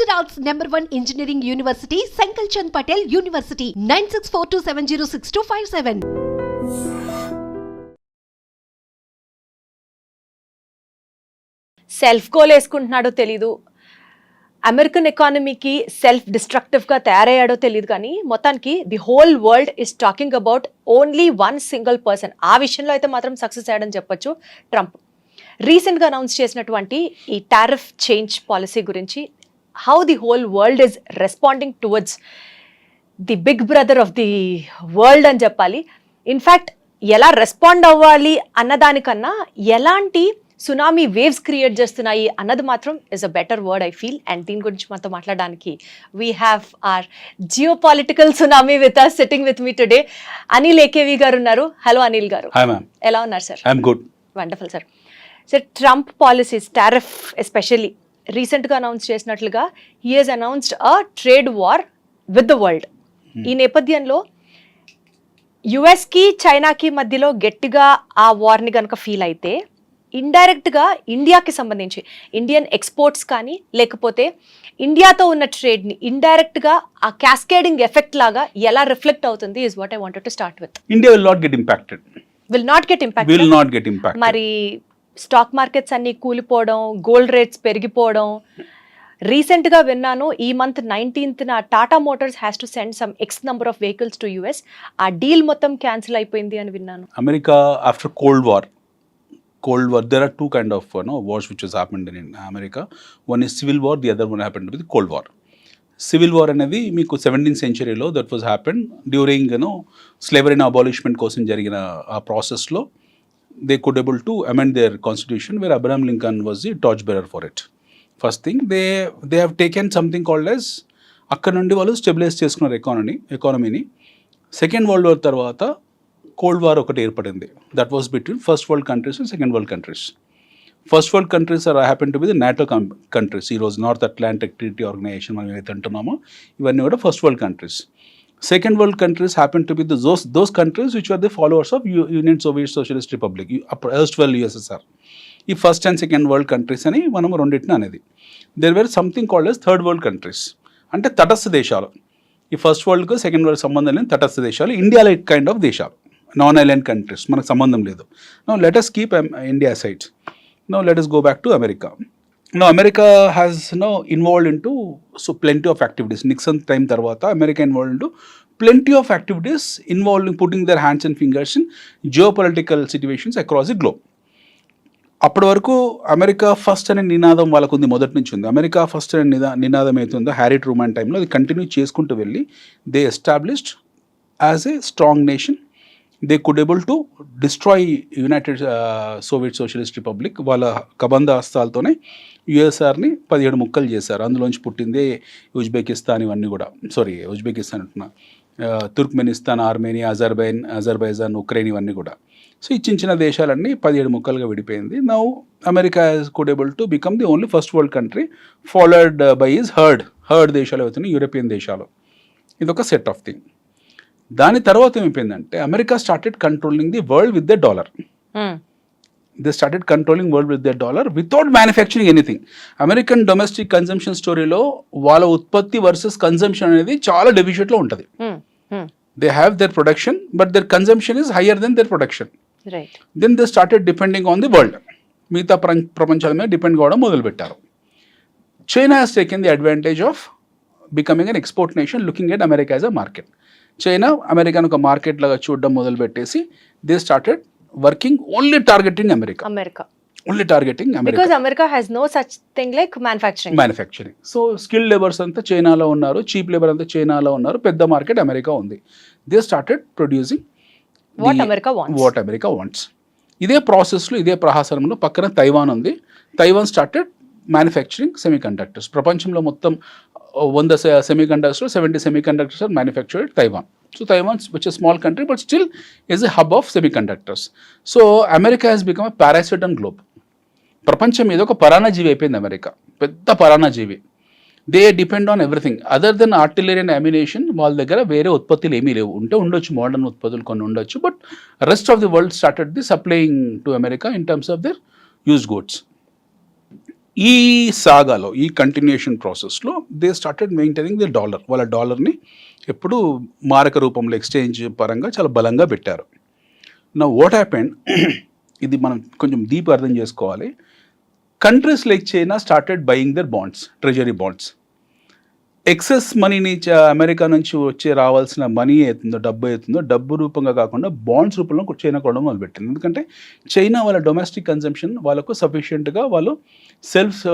Gujarat's #1 engineering university, Sankalchand Patel University, 9642706257. Self goal వేసుకుంటున్నాడో తెలీదు, American ఎకానమీకి సెల్ఫ్ డిస్ట్రక్టివ్గా తయారయ్యాడో తెలియదు, కానీ మొత్తానికి the whole world is talking about only one single person. ఆ విషయంలో అయితే మాత్రం సక్సెస్ అయ్యాడని చెప్పొచ్చు ట్రంప్. రీసెంట్గా అనౌన్స్ చేసినటువంటి ఈ టారిఫ్ చేంజ్ పాలసీ గురించి how the whole world is responding towards the big brother of the world అని చెప్పాలి. ఇన్ఫ్యాక్ట్ ఎలా రెస్పాండ్ అవ్వాలి అన్నదానికన్నా ఎలాంటి సునామీ వేవ్స్ క్రియేట్ చేస్తున్నాయి అన్నది మాత్రం is a better word I feel. And దీని గురించి మనతో మాట్లాడడానికి we have our geopolitical tsunami with us sitting with me today. Anil AKV గారు ఉన్నారు. హలో అనిల్ గారు, ఎలా ఉన్నారు sir? Good, wonderful sir. Sir, Trump policies, tariff especially రీసెంట్గా అనౌన్స్ చేసినట్లుగా he has announced a trade war with the world. ఈ నేపథ్యంలో యుఎస్కి చైనాకి మధ్యలో గట్టిగా ఆ వార్ని కనుక ఫీల్ అయితే ఇండైరెక్ట్గా ఇండియాకి సంబంధించి ఇండియన్ ఎక్స్పోర్ట్స్ కానీ లేకపోతే ఇండియాతో ఉన్న ట్రేడ్ని ఇండైరెక్ట్గా ఆ క్యాస్కేడింగ్ ఎఫెక్ట్ లాగా ఎలా రిఫ్లెక్ట్ అవుతుంది is what I wanted to start with. India will not get impacted. Will not get impact. మరి స్టాక్ మార్కెట్స్ అన్ని కూలిపోవడం, గోల్డ్ రేట్స్ పెరిగిపోవడం. రీసెంట్గా విన్నాను ఈ month 19th Tata Motors has to send some X number of vehicles to US. ఆ deal మొత్తం cancel అయిపోయింది అని విన్నాను. America after cold war, there are two kind of wars which has happened in America. One is civil war, the other one happened with Cold War. Civil war అనేది మీకు 17th centuryలో that was happened during slavery abolishment కోసం జరిగిన ఆ ప్రాసెస్లో they could able to amend their constitution where Abraham Lincoln was the torchbearer for it. First thing, they have taken something called as అక్కడ నుండి వాళ్ళు stabilise చేసుకున్నారు ఎకానమీని. Second world war తర్వాత కోల్డ్ వార్ ఒకటి ఏర్పడింది. That was between first world countries and second world countries. First world countries are happen to be the NATO countries. ఈరోజు North Atlantic Treaty Organisation మనం ఏదైతే అంటున్నామో ఇవన్నీ కూడా first world countries. Second world countries happen to be those countries which are the followers of Union Soviet Socialist Republic, erstwhile USSR. ఈ first and second world countries అని మనం రెండింటిని అనేది. There were something called as third world countries, అంటే తటస్థ దేశాలు. ఈ first వరల్డ్కు second world సంబంధం లేని తటస్థ దేశాలు, ఇండియా లైక్ కైండ్ ఆఫ్ దేశాలు, నాన్ ఐలాండ్ కంట్రీస్, మనకు సంబంధం లేదు. No let us keep India aside. Now let us go back to America. Now America has involved into plenty of activities. Nixon time tarvata America involved into plenty of activities involving putting their hands and fingers in geopolitical situations across the globe. అప్పటి వరకు America first అనే నినాదం వాళ్ళకు ఉంది, మొదటి నుంచి ఉంది. America first అనే నినాదం అవుతుందో హ్యారీ ట్రూమాన్ టైంలో అది కంటిన్యూ చేసుకుంటూ వెళ్ళి they established as a strong nation. They could able to destroy United Soviet Socialist republic. వాళ్ళ కబంధ హస్తాలతోనే యుఎస్ఆర్ని 17 ముక్కలు చేశారు. అందులోంచి పుట్టిందే ఉజ్బెకిస్తాన్, ఇవన్నీ కూడా. ఉజ్బెకిస్తాన్ అంటున్నా, తుర్క్మెనిస్తాన్, ఆర్మేనియా, అజర్బైజాన్, ఉక్రెయిన్, ఇవన్నీ కూడా. సో ఈ చిన్న దేశాలన్నీ 17 ముక్కలుగా విడిపోయింది. Now America could able to become the only first world country followed by is heard దేశాలు అవుతున్నాయి, యూరోపియన్ దేశాలు. ఇదొక సెట్ ఆఫ్ థింగ్. దాని తర్వాత ఏమైపోయిందంటే America started controlling the world with the dollar. They started controlling world with the dollar without manufacturing anything. American domestic consumption స్టోరీలో వాళ్ళ ఉత్పత్తి వర్సెస్ కన్జంప్షన్ అనేది చాలా డెఫిషియట్లో ఉంటుంది. They have their production but their consumption is higher than their production. Then they started depending on the world. మిగతా ప్రపంచాల మీద డిపెండ్ కావడం మొదలుపెట్టారు. China has taken the advantage of becoming an export nation, looking at America as a market. China అమెరికాను ఒక market లాగా చూడడం మొదలుపెట్టేసి they started working only targeting America. Only targeting America. Because America has no such thing like manufacturing. So skill labours అంతా చైనాలో ఉన్నారు, cheap labour అంతా చైనాలో ఉన్నారు, పెద్ద మార్కెట్ అమెరికా ఉంది. They started producing what America wants. ఇదే ప్రాసెస్లో, ఇదే ప్రహాసనంలో పక్కన తైవాన్ ఉంది. Taiwan started manufacturing semiconductors. ప్రపంచంలో మొత్తం 100 semiconductors, 70 semi conductors are manufactured Taiwan. So Taiwan, which is a small country but still is a hub of semiconductors. So America has become a parasite on globe. ప్రపంచం మీద ఒక పరాన్నజీవి అయిపోయింది America, పెద్ద పరాన్నజీవి. They depend on everything other than artillery and ammunition. వాళ్ళ దగ్గర వేరే ఉత్పత్తులు ఏమీ లేవు. ఉండొచ్చు మోడర్న్ ఉత్పత్తులు కొన్ని ఉండొచ్చు, but rest of the world started the supplying to America in terms of there used goods. ఈ సాగాలో ఈ కంటిన్యూషన్ ప్రాసెస్లో they started maintaining the dollar. వాళ్ళ డాలర్ని ఎప్పుడు మారక రూపంలో ఎక్స్చేంజ్ పరంగా చాలా బలంగా పెట్టారు. నా వాట్ హ్యాపెండ్, ఇది మనం కొంచెం డీప్ అర్థం చేసుకోవాలి. Countries like China started buying their bonds, treasury bonds. Excess మనీని అమెరికా నుంచి వచ్చే రావాల్సిన మనీ అవుతుందో డబ్బు రూపంగా కాకుండా బాండ్స్ రూపంలో చైనా కొనడం మొదలుపెట్టింది. ఎందుకంటే చైనా వాళ్ళ డొమెస్టిక్ కన్జంప్షన్ వాళ్ళకు సఫిషియెంట్గా వాళ్ళు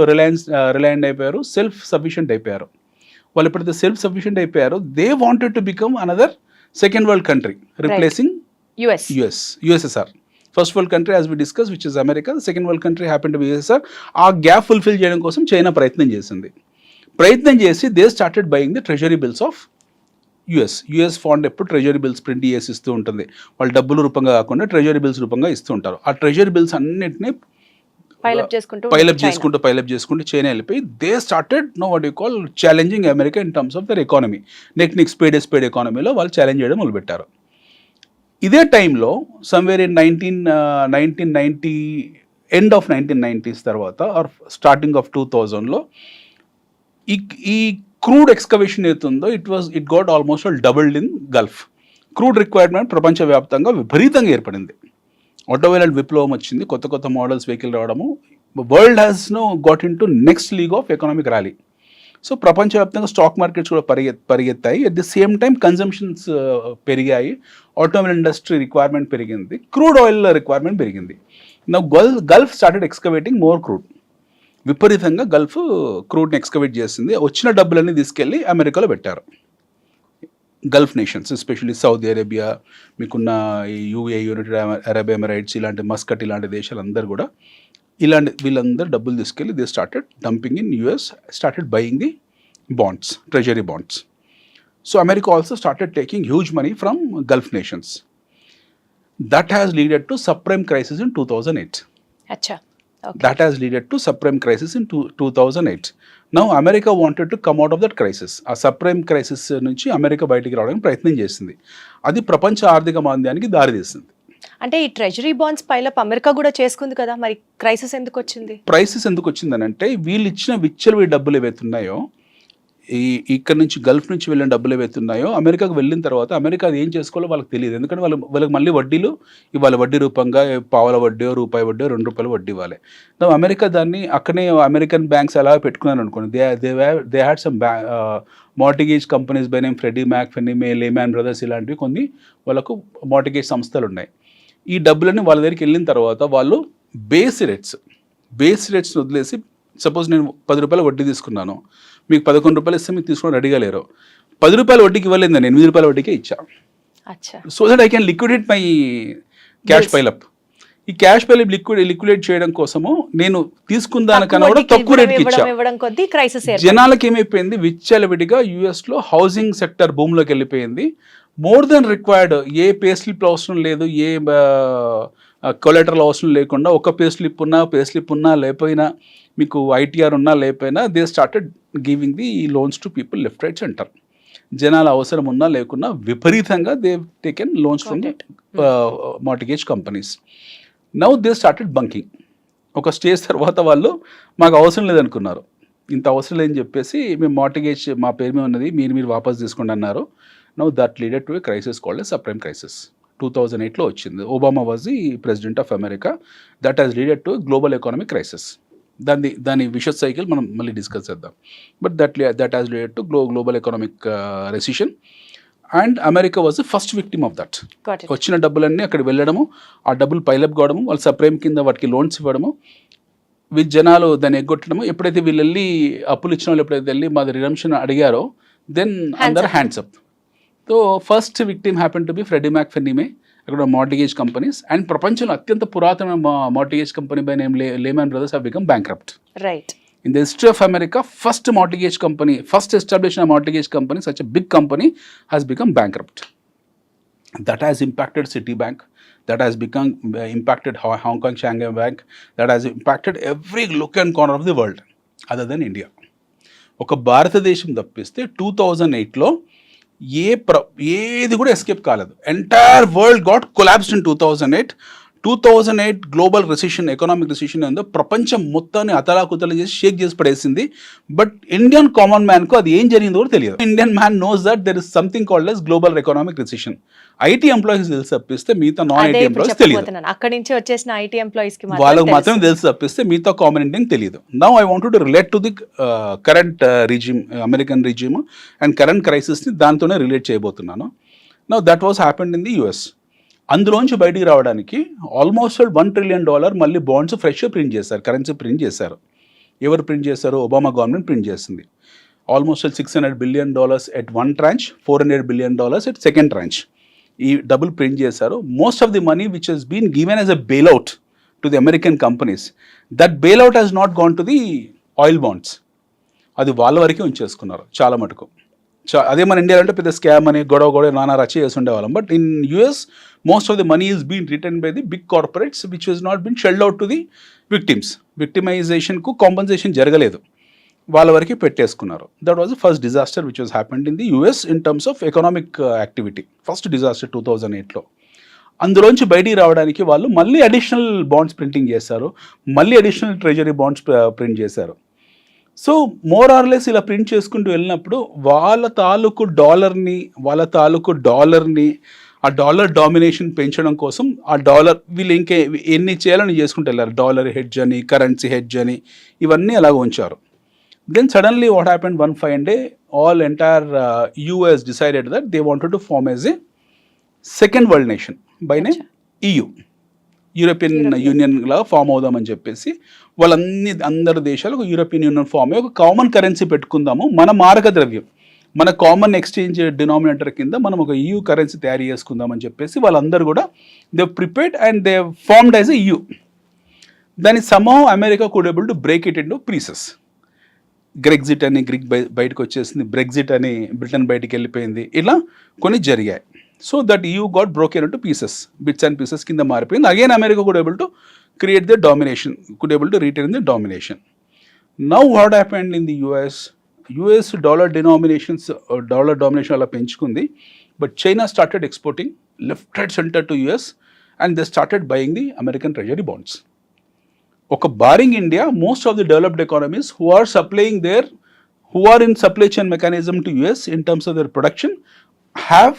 రిలయంట్ అయిపోయారు, సెల్ఫ్ సఫిషియెంట్ అయిపోయారు. వాళ్ళు ఎప్పుడైతే సెల్ఫ్ సఫిషియెంట్ అయిపోయారో they wanted to become another second world country replacing USSR. First world country as we discuss which is America, second world country happen to be USSR. ఆ gap fulfil చేయడం కోసం China ప్రయత్నం చేసి they started buying the treasury bills of US fund. ఎప్పుడు treasury bills print చేసి ఇస్తూ ఉంటుంది. వాళ్ళు డబ్బుల రూపంగా కాకుండా ట్రెజరీ బిల్స్ రూపంగా ఇస్తూ ఉంటారు. ఆ ట్రెజరీ బిల్స్ అన్నింటినీ పైలప్ చేసుకుంటూ చైనా వెళ్ళిపోయి they started no what you call challenging America in terms of their economy. Next spade ఎకానమీలో వాళ్ళు ఛాలెంజ్ చేయడం మొదలుపెట్టారు. ఇదే టైంలో somewhere in 1990 end of 1990s తర్వాత ఆర్ స్టార్టింగ్ ఆఫ్ 2000లో ఈ క్రూడ్ ఎక్స్కవేషన్ ఏతుందో it got almost doubled in Gulf. Crude requirement ప్రపంచవ్యాప్తంగా విపరీతంగా ఏర్పడింది. ఆటోమొబైల్ విప్లవం వచ్చింది, కొత్త మోడల్స్ వెహికల్ రావడము. World has no got in to next league of economic rally. So ప్రపంచవ్యాప్తంగా స్టాక్ మార్కెట్స్ కూడా పరిగెత్తాయి. At the same time consumptions పెరిగాయి, ఆటోమొబైల్ ఇండస్ట్రీ రిక్వైర్మెంట్ పెరిగింది, క్రూడ్ ఆయిల్ రిక్వైర్మెంట్ పెరిగింది. నా Gulf started excavating more crude. విపరీతంగా Gulf క్రూడ్ని excavate చేసింది. వచ్చిన డబ్బులన్నీ తీసుకెళ్ళి అమెరికాలో పెట్టారు. Gulf nations especially Saudi Arabia, మీకున్న యూఏ, యునైటెడ్ అరబ్ ఎమిరేట్స్, ఇలాంటి మస్కట్ ఇలాంటి దేశాలందరూ కూడా వీళ్ళందరూ డబ్బులు తీసుకెళ్ళి they started dumping in US, started buying the bonds, treasury bonds. So America also started taking huge money from Gulf nations. That has leaded to subprime crisis in 2008. That has led to subprime crisis in 2008. Now America wanted to come out of that crisis. ఆ subprime crisis నుంచి America బయటికి రావడానికి ప్రయత్నం చేసింది. అది ప్రపంచ ఆర్థిక మాంద్యానికి దారితీసింది. అంటే ఈ ట్రెజరీ బాండ్స్ పైలప్ అమెరికా కూడా చేసుకుంది కదా, మరి క్రైసిస్ ఎందుకు వచ్చింది అని అంటే వీళ్ళు ఇచ్చిన విచ్చలవి డబ్బులు ఏవైతున్నాయో, ఇక్కడ నుంచి గల్ఫ్ నుంచి వెళ్ళిన డబ్బులు ఏవైతున్నాయో అమెరికాకు వెళ్ళిన తర్వాత అమెరికా అది ఏం చేసుకోవాలో వాళ్ళకి తెలియదు. ఎందుకంటే వాళ్ళకి మళ్ళీ వడ్డీలు ఇవ్వాలి, వడ్డీ రూపంగా పావుల వడ్డీ, రూపాయి వడ్డీ, ₹2 వడ్డీ ఇవ్వాలి. అమెరికా దాన్ని అక్కడనే అమెరికన్ బ్యాంక్స్ అలా పెట్టుకున్నారు అనుకోండి. They had some mortgage companies by name Freddie Mac, Fannie Mae, Lehman Brothers, ఇలాంటివి కొన్ని వాళ్ళకు మార్టిగేజ్ సంస్థలు ఉన్నాయి. ఈ డబ్బులని వాళ్ళ దగ్గరికి వెళ్ళిన తర్వాత వాళ్ళు బేస్ రేట్స్ని వదిలేసి, సపోజ్ నేను ₹10 వడ్డీ తీసుకున్నాను, మీకు ₹11 ఇస్తే మీకు తీసుకుని రెడీగా లేరు. ₹10 వడ్డీకి ఇవ్వలేదు, నేను ₹8 వడ్డీకే ఇచ్చా. So that I can liquidate my cash pile up. ఈ క్యాష్ పైలప్ లిక్విడేట్ చేయడం కోసము నేను తీసుకున్న దానికన్నా కూడా తక్కువ రేట్కి ఇచ్చా. జనాలకి ఏమైపోయింది, విచ్చలవిడిగా యుఎస్లో హౌసింగ్ సెక్టర్ భూమిలోకి వెళ్ళిపోయింది. మోర్ దెన్ రిక్వైర్డ్, ఏ పే స్లిప్ అవసరం లేదు, ఏ కొలెటరల్ అవసరం లేకుండా, ఒక పే స్లిప్ ఉన్నా లేకపోయినా, మీకు ఐటీఆర్ ఉన్నా లేకపోయినా, they started giving the loans to people left right centre. జనాల అవసరం ఉన్నా లేకున్నా విపరీతంగా they taken loans from mortgage companies. Now they started bunking. ఒక స్టేజ్ తర్వాత వాళ్ళు మాకు అవసరం లేదనుకున్నారు, ఇంత అవసరం లేదని చెప్పేసి మేము మార్టిగేజ్ మా పేరు మీద ఉన్నది మీరు వాపస్ తీసుకోండి అన్నారు. Now that leaded to a crisis called a subprime crisis. 2008లో వచ్చింది. Obama was the president of America. That has leaded to global economic crisis. దాని విషస్ సైకిల్ మనం మళ్ళీ డిస్కస్ చేద్దాం. But that has leaded to global economic recession and America was the first victim of that. వచ్చిన డబ్బులన్నీ అక్కడ వెళ్ళడము, ఆ డబ్బులు పైలప్ కావడము, వాళ్ళు సప్రైమ్ కింద వాటికి లోన్స్ ఇవ్వడము, జనాలు దాన్ని ఎగ్గొట్టడము. ఎప్పుడైతే వీళ్ళు వెళ్ళి అప్పులు ఇచ్చిన వాళ్ళు ఎప్పుడైతే వెళ్ళి మాది రిడమ్షన్ అడిగారో, then under hands up. So first victim happen to be Freddie Mac, Fannie Mae, అక్కడ మార్టిగేజ్ కంపెనీస్. అండ్ ప్రపంచంలో అత్యంత పురాతన mortgage company by name Lehman Brothers have become bankrupt. Right. In the history of America, first established mortgage company, such a big company, has become bankrupt. That has impacted Citibank, that has impacted Hong Kong Shanghai Bank, that has impacted every nook and corner of the world other than India. ఒక భారతదేశం తప్పిస్తే 2008లో ఏది కూడా escape కాలేదు. Entire world got collapsed in 2008. 2008 global recession, economic recession ఉందో ప్రపంచం మొత్తాన్ని అతలాకుతలం చేసి షేక్ చేసి పడేసింది. బట్ ఇండియన్ కామన్ మ్యాన్కు అది ఏం జరిగిందో కూడా తెలియదు. Indian man knows that there is something called yes global economic recession. IT employees తెలిసి తప్పిస్తే మిగతా నాన్ ఐటీ ఎంప్లాయీస్ తెలియదు. అక్కడి నుంచి వచ్చేసిన ఐటీ ఎంప్లాయీస్ కి వాళ్ళకి మాత్రం తెలిసి తప్పిస్తే మిగతా కామన్ ఇండియన్ తెలియదు. Now I want to relate to the current regime, American regime and current క్రైసిస్ని దాంతోనే రిలేట్ చేయబోతున్నాను. Now that was happened in the US. అందులోంచి బయటికి రావడానికి ఆల్మోస్ట్ $1 trillion మళ్ళీ బాండ్స్ ఫ్రెష్ ప్రింట్ చేశారు, కరెన్సీ ప్రింట్ చేశారు. ఎవరు ప్రింట్ చేశారు? ఒబామా గవర్నమెంట్ ప్రింట్ చేసింది. Almost $600 billion at one tranche, $400 billion at second tranche. ఈ డబుల్ ప్రింట్ చేశారు. Most of the money which has been given as a bailout to the American companies, that bailout has not gone to the oil bonds. అది వాళ్ళ వరకే ఉంచేసుకున్నారు చాలా మటుకు. అదే మన ఇండియాలో అంటే పెద్ద స్కామ్ అని గొడవ నానా రచ్చ చేసి ఉండేవాళ్ళం. But in US most of the money is been return by the big corporates which has not been shelled out to the victims. విక్టిమైజేషన్కు కాంపన్సేషన్ జరగలేదు, వాళ్ళ వరకు పెట్టేసుకున్నారు. That was the first disaster which was happened in the US in terms of economic activity. First disaster 2008లో. అందులోంచి బయటికి రావడానికి వాళ్ళు మళ్ళీ అడిషనల్ బాండ్స్ ప్రింటింగ్ చేశారు, మళ్ళీ అడిషనల్ ట్రెజరీ బాండ్స్ ప్రింట్ చేశారు. సో మోర్ ఆర్లెస్ ఇలా ప్రింట్ చేసుకుంటూ వెళ్ళినప్పుడు వాళ్ళ తాలూకు డాలర్ని ఆ డాలర్ డామినేషన్ పెంచడం కోసం ఆ డాలర్ వీళ్ళు ఎన్ని చేయాలని చేసుకుంటూ వెళ్ళారు. డాలర్ హెడ్జ్ అని, కరెన్సీ హెడ్జ్ అని, ఇవన్నీ అలాగ ఉంచారు. Then suddenly what happened 1 fine day, all entire US decided that they wanted to form as a second world nation by name EU. European union లాగా ఫామ్ అవుదామని చెప్పేసి అందరి దేశాలకు యూరోపియన్ యూనియన్ ఫామ్ అయ్యి ఒక కామన్ కరెన్సీ పెట్టుకుందాము, మన మారక ద్రవ్యం, మన కామన్ ఎక్స్చేంజ్ డినామినేటర్ కింద మనం ఒక EU కరెన్సీ తయారు చేసుకుందామని చెప్పేసి వాళ్ళందరూ కూడా they prepared and they formed as a EU. దాని somehow America could able to break it into pieces. Grexit అని గ్రీక్ బయటకు వచ్చేసింది, బ్రెగ్జిట్ అని బ్రిటన్ బయటికి వెళ్ళిపోయింది, ఇలా కొన్ని జరిగాయి. So that EU got broken into pieces, bits and pieces కింద మారిపోయింది. Again America could able to create the domination, could able to retain the domination. Now what happened in the US dollar domination అలా పెంచుకుంది. But China started exporting left, right, center to US and they started buying the American treasury bonds. ఒక barring India, most of the developed economies who are in supply chain mechanism to US in terms of their production have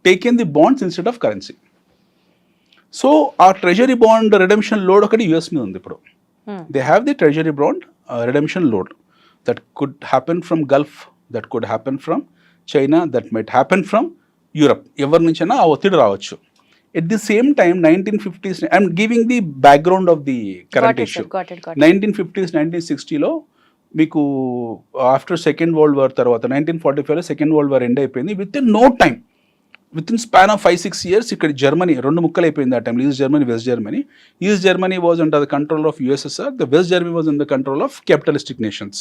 taken the bonds instead of currency. So our treasury bond redemption load ఒకటి US మీద ఉంది ఇప్పుడు. They have the treasury bond redemption load that could happen from Gulf, that could happen from China, that might happen from Europe. ఎవరి నుంచైనా ఆ ఒత్తిడి రావచ్చు. At the same time 1950s, I'm giving the background of the current issue. 1950s 1960లో మీకు after second world war తర్వాత 1945లో second world war end అయిపోయింది. With in span of 5-6 years ఇక్కడ Germany రెండు ముక్కలు అయిపోయింది. ఆ టైంలో east Germany, west Germany. East Germany was under the control of USSR, the west Germany was under the control of capitalistic nations.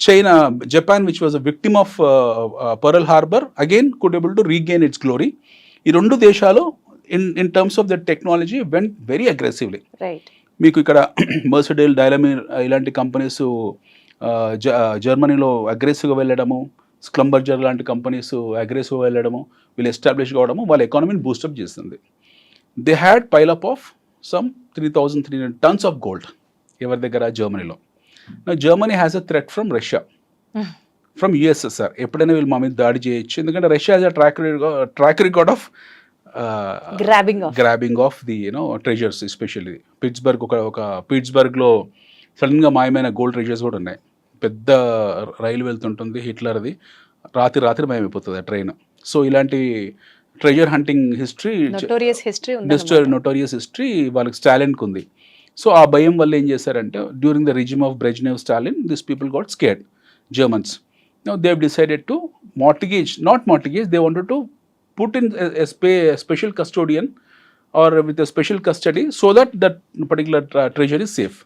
China, Japan which was a victim of pearl harbour again could able to regain it's glory. ఈ రెండు దేశాలు in terms of the technology went very aggressively. మీకు ఇక్కడ మర్సిడైల్, డైలమీర్ ఇలాంటి companies జర్మనీలో అగ్రెసివ్గా వెళ్ళడము, స్క్లంబర్జర్ లాంటి కంపెనీస్ అగ్రెసివ్ వెళ్ళడము, వీళ్ళు ఎస్టాబ్లిష్ కావడము వాళ్ళ ఎకానమీని బూస్టప్ చేస్తుంది. They had pileup of some 3,300 tons of gold ఎవరి దగ్గర? జర్మనీలో. Germany has a threat from Russia, from USSR. ఎప్పుడైనా వీళ్ళు మా మీద దాడి చేయొచ్చు, ఎందుకంటే Russia has a track record of grabbing of the treasures. Especially పిట్స్బర్గ్లో సడన్గా మాయమైన గోల్డ్ ట్రెజర్స్ కూడా ఉన్నాయి. పెద్ద రైలు వెళ్తుంటుంది హిట్లర్ది, రాత్రి మాయమైపోతుంది ఆ ట్రైన్. సో ఇలాంటి treasure hunting history, notorious history వాళ్ళకి స్టాలిన్కి ఉంది. సో ఆ భయం వల్ల ఏం చేశారంటే during the regime of Brezhnev, Stalin, this people got scared, Germans. Now they have decided to not mortgage, they wanted to put in a special custodian or with a special custody so that that particular treasure is safe.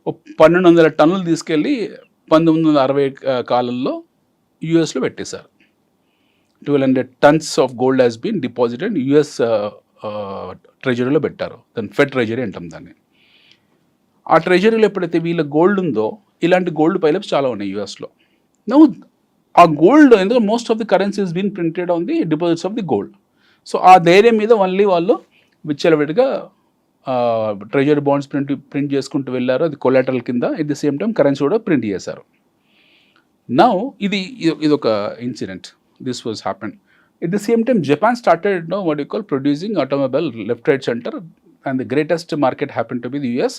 1,200 టన్నులు తీసుకెళ్ళి 1960 కాలంలో యూఎస్లో పెట్టేశారు. 1,200 tons of gold has been deposited US ట్రెజరీలో పెట్టారు. దాన్ని fed treasury అంటాం దాన్ని. ఆ ట్రెజరీలో ఎప్పుడైతే వీళ్ళ గోల్డ్ ఉందో, ఇలాంటి గోల్డ్ పైలప్స్ చాలా ఉన్నాయి యూఎస్లో. నౌ ఆ గోల్డ్, ఎందుకంటే most of the currency is been printed on the deposits of the gold. So ఆ ధైర్యం మీద మళ్ళీ వాళ్ళు విచ్చలవిడిగా ట్రెజరీ బాండ్స్ ప్రింట్ చేసుకుంటూ వెళ్ళారు, అది కొలాటరల్ కింద. At the same time currency కూడా ప్రింట్ చేశారు. నౌ ఇది ఒక incident, this was happen. At the same time Japan started what you call producing automobile left right centre, and the greatest market happen to be the US.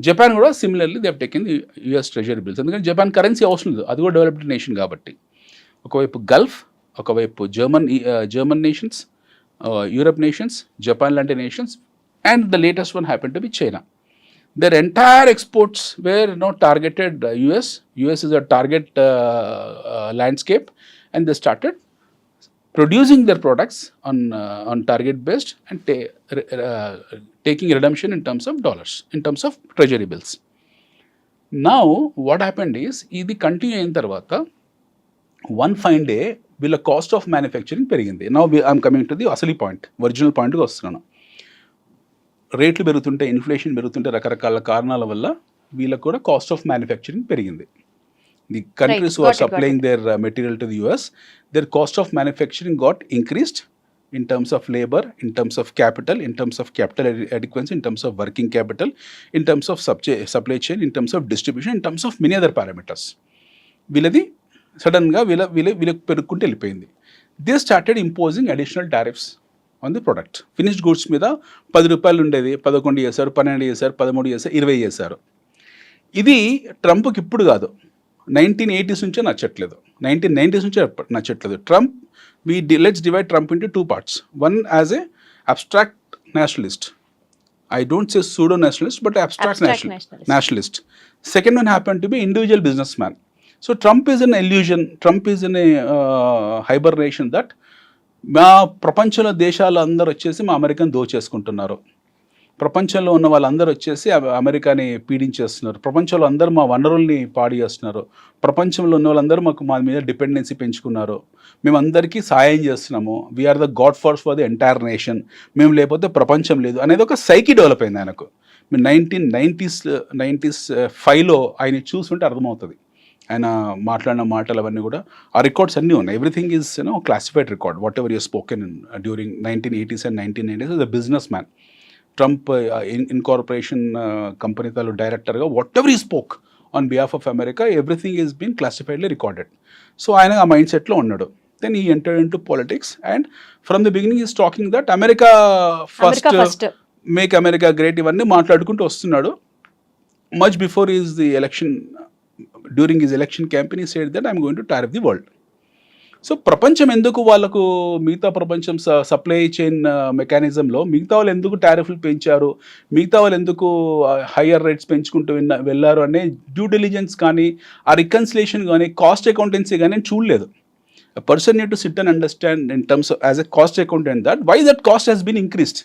Japan కూడా similarly they have taken the US treasury bills, ఎందుకంటే Japan currency అవసరం లేదు, అది కూడా developed nation కాబట్టి. ఒకవైపు Gulf, ఒకవైపు German nations, Europe nations, Japan లాంటి nations, and the latest one happened to be China. Their entire exports were targeted US. US is a target landscape, and they started producing their products on target based and taking redemption in terms of dollars, in terms of treasury bills. Now what happened is, ఇది continue అయిన తర్వాత one fine day వీళ్ళ cost of manufacturing పెరిగింది. Now I'm coming to the అసలీ point, original పాయింట్కి వస్తున్నాను. రేట్లు పెరుగుతుంటే, inflation పెరుగుతుంటే, రకరకాల కారణాల వల్ల వీళ్ళకు కూడా కాస్ట్ ఆఫ్ మ్యానుఫ్యాక్చరింగ్ పెరిగింది. The countries who are supplying their material to the US, their cost of manufacturing got increased in terms of labor, in terms of capital, in terms of capital adequacy, in terms of working capital, in terms of supply chain, in terms of distribution, in terms of many other parameters. వీళ్ళది సడన్గా వీళ్ళకి పెరుగుకుంటూ వెళ్ళిపోయింది. They started imposing additional tariffs on the product. Finished goods మీద 10 రూపాయలు ఉండేది 11 చేశారు, 12 చేశారు, 13 చేశారు, 20 చేశారు. ఇది ట్రంప్కి ఇప్పుడు కాదు, 1980s నుంచే నచ్చట్లేదు, 1990s నుంచే నచ్చట్లేదు. Trump, let's divide Trump into two parts. One as a abstract nationalist. I don't say pseudo nationalist, but abstract nationalist. Second one happened to be individual businessman. So Trump is an illusion. Trump is in a hibernation that మా ప్రపంచంలో దేశాలు అందరూ వచ్చేసి మా అమెరికాని దోచేసుకుంటున్నారు, ప్రపంచంలో ఉన్న వాళ్ళందరూ వచ్చేసి అమెరికాని పీడించేస్తున్నారు, ప్రపంచంలో అందరూ మా వనరుల్ని పాడు చేస్తున్నారు, ప్రపంచంలో ఉన్న వాళ్ళందరూ మా మీద డిపెండెన్సీ పెంచుకున్నారు, మేమందరికీ సాయం చేస్తున్నాము, we are the godfathers for the entire nation, మేము లేకపోతే ప్రపంచం లేదు అనేది ఒక సైకి డెవలప్ అయింది ఆయనకు. మీరు 1995లో ఆయన చూసుంటే అర్థమవుతుంది. ఆయన మాట్లాడిన మాటలు అవన్నీ కూడా, ఆ రికార్డ్స్ అన్నీ ఉన్నాయి. Everything is classified record, whatever you spoken during 1980s and 1990s as a businessman. Trump incorporation company తాలూ డైరెక్టర్గా whatever he spoke on behalf of America, everything is been classifiedly recorded. So ఆయన ఆ mind సెట్లో ఉన్నాడు. Then he entered into politics, and from the beginning is talking that America first, make America great, ఇవన్నీ మాట్లాడుకుంటూ వస్తున్నాడు. Much before is the election, during his election campaign, he said that I'm going to tariff the world. So ప్రపంచం ఎందుకు వాళ్ళకు, మిగతా ప్రపంచం supply chain మెకానిజంలో మిగతా వాళ్ళు ఎందుకు టారిఫ్లు పెంచారు, మిగతా వాళ్ళు ఎందుకు హయ్యర్ రేట్స్ పెంచుకుంటూ వెళ్ళారు అనే డ్యూ డిలిజెన్స్ కానీ, ఆ రికన్సిలేషన్ కానీ, కాస్ట్ అకౌంటెన్సీ కానీ చూడలేదు. A person need to sit and understand in terms of, as a cost accountant, that why that cost has been increased.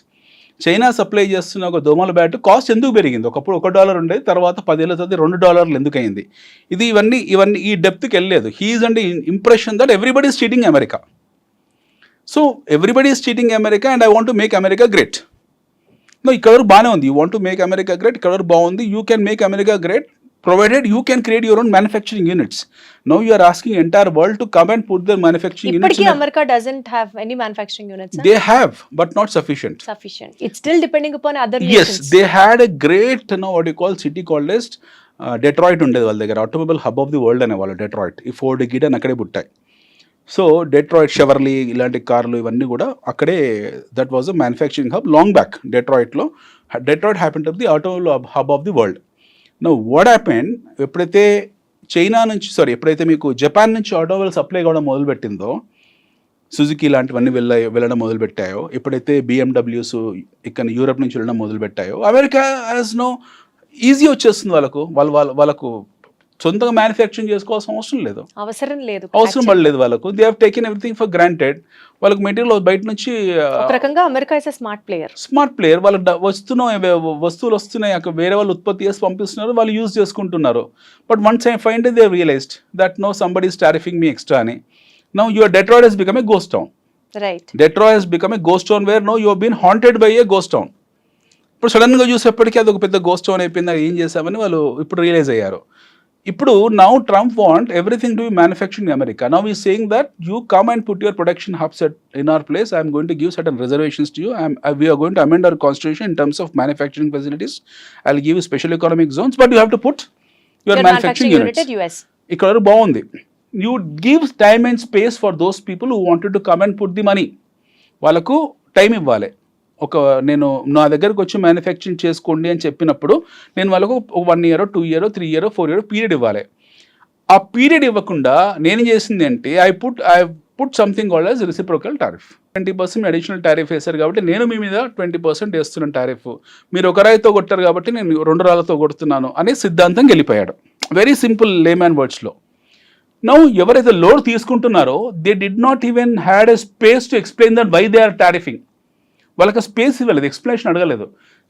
China supply చేస్తున్న ఒక దోమల బ్యాట్ కాస్ట్ ఎందుకు పెరిగింది? ఒకప్పుడు $1 ఉండేది, తర్వాత 10 ఏళ్ళ తర్వాత $2 ఎందుకు అయింది? ఇవన్నీ ఈ డెప్త్కి వెళ్ళలేదు. He is and impression that everybody is cheating America. So everybody is cheating America and I want to make America great. No, ఇక్కడ వరకు బాగానే ఉంది, you want to make America great, ఇక్కడ వరకు బాగుంది. You can make America great provided you can create your own manufacturing units. Now you are asking entire world to come and put their manufacturing units. Ippadi America doesn't have any manufacturing units. They have, but not sufficient. It's still depending upon other nations. Yes, they had a great, what you call city called as Detroit ఉండేది వాళ్ళ దగ్గర, automobile hub of the world అనేవాళ్ళు Detroit. ఈ Ford గిడన్ అక్కడే పుట్టాయి. So Detroit, షెవర్లీ ఇలాంటి కార్లు ఇవన్నీ కూడా అక్కడే, that was a manufacturing hub long back. Detroit happen to the automobile hub of the world. Know what happened, ఎప్పుడైతే మీకు జపాన్ నుంచి ఆటోమొబైల్ సప్లై కావడం మొదలుపెట్టిందో, సుజుకి ఇలాంటివన్నీ వెళ్ళడం మొదలుపెట్టాయో, ఎప్పుడైతే బిఎండబ్ల్యూస్ ఇక్కడ యూరప్ నుంచి వెళ్ళడం మొదలుపెట్టాయో, అమెరికా యాజ్ నో ఈజీ వచ్చేస్తుంది వాళ్ళకు సొంతంగా మ్యానుఫ్యాక్చరింగ్ చేసుకోవాల్సిన అవసరం పడలేదు వాళ్ళకు. They have taken everything for granted. వాళ్ళకి మెటీరియల్ బయట నుంచి, ఒక రకంగా అమెరికా ఇస్ స్మార్ట్ ప్లేయర్. వాళ్ళకి వస్తువులు వస్తున్నాయి, వేరే వాళ్ళు ఉత్పత్తి చేసి పంపిస్తున్నారు, వాళ్ళు యూజ్ చేసుకుంటున్నారు. But once I find they realized that no somebody is tariffing me extra అని. Now your Detroit has become a ghost town. Detroit has become a ghost town where no you have been haunted by a ghost town. ఇప్పుడు సడన్గా చూసేప్పటికీ అది ఒక పెద్ద ghost town అయిపోయింది, ఏం చేసామని వాళ్ళు ఇప్పుడు రియలైజ్ అయ్యారు. ఇప్పుడు now Trump want everything to be manufactured in America. Now he's saying that you come and put your production hubs in our place. I'm going to give certain reservations to you. We are going to amend our constitution in terms of manufacturing facilities. I'll give you special economic zones, but you have to put your manufacturing units. at US. ఇక్కడ బాగుంది. You give time and space for those people who wanted to come and put the money. వాళ్ళకు time ఇవ్వాలి. నేను నా దగ్గరకు వచ్చి manufacturing చేసుకోండి అని చెప్పినప్పుడు నేను వాళ్ళకు 1 year 2 year 3 year 4 year period ఇవ్వాలి. ఆ పీరియడ్ ఇవ్వకుండా నేను చేసింది ఏంటి, I put something called as reciprocal tariff. 20% additional tariff వేశారు కాబట్టి నేను మీ మీద 20% వేస్తున్నాను టారిఫ్. మీరు ఒక రాయితో కొట్టారు కాబట్టి నేను 2 రాళ్ళతో కొడుతున్నాను అనే సిద్ధాంతం వెళ్ళిపోయాడు. వెరీ సింపుల్ లేమ్యాన్ వర్డ్స్లో. నౌ ఎవరైతే లోడ్ తీసుకుంటున్నారో they did not even had a space to explain that why they are tariffing. వాళ్ళకి స్పేస్ ఇవ్వలేదు, ఎక్స్ప్లెనేషన్ అడగలేదు.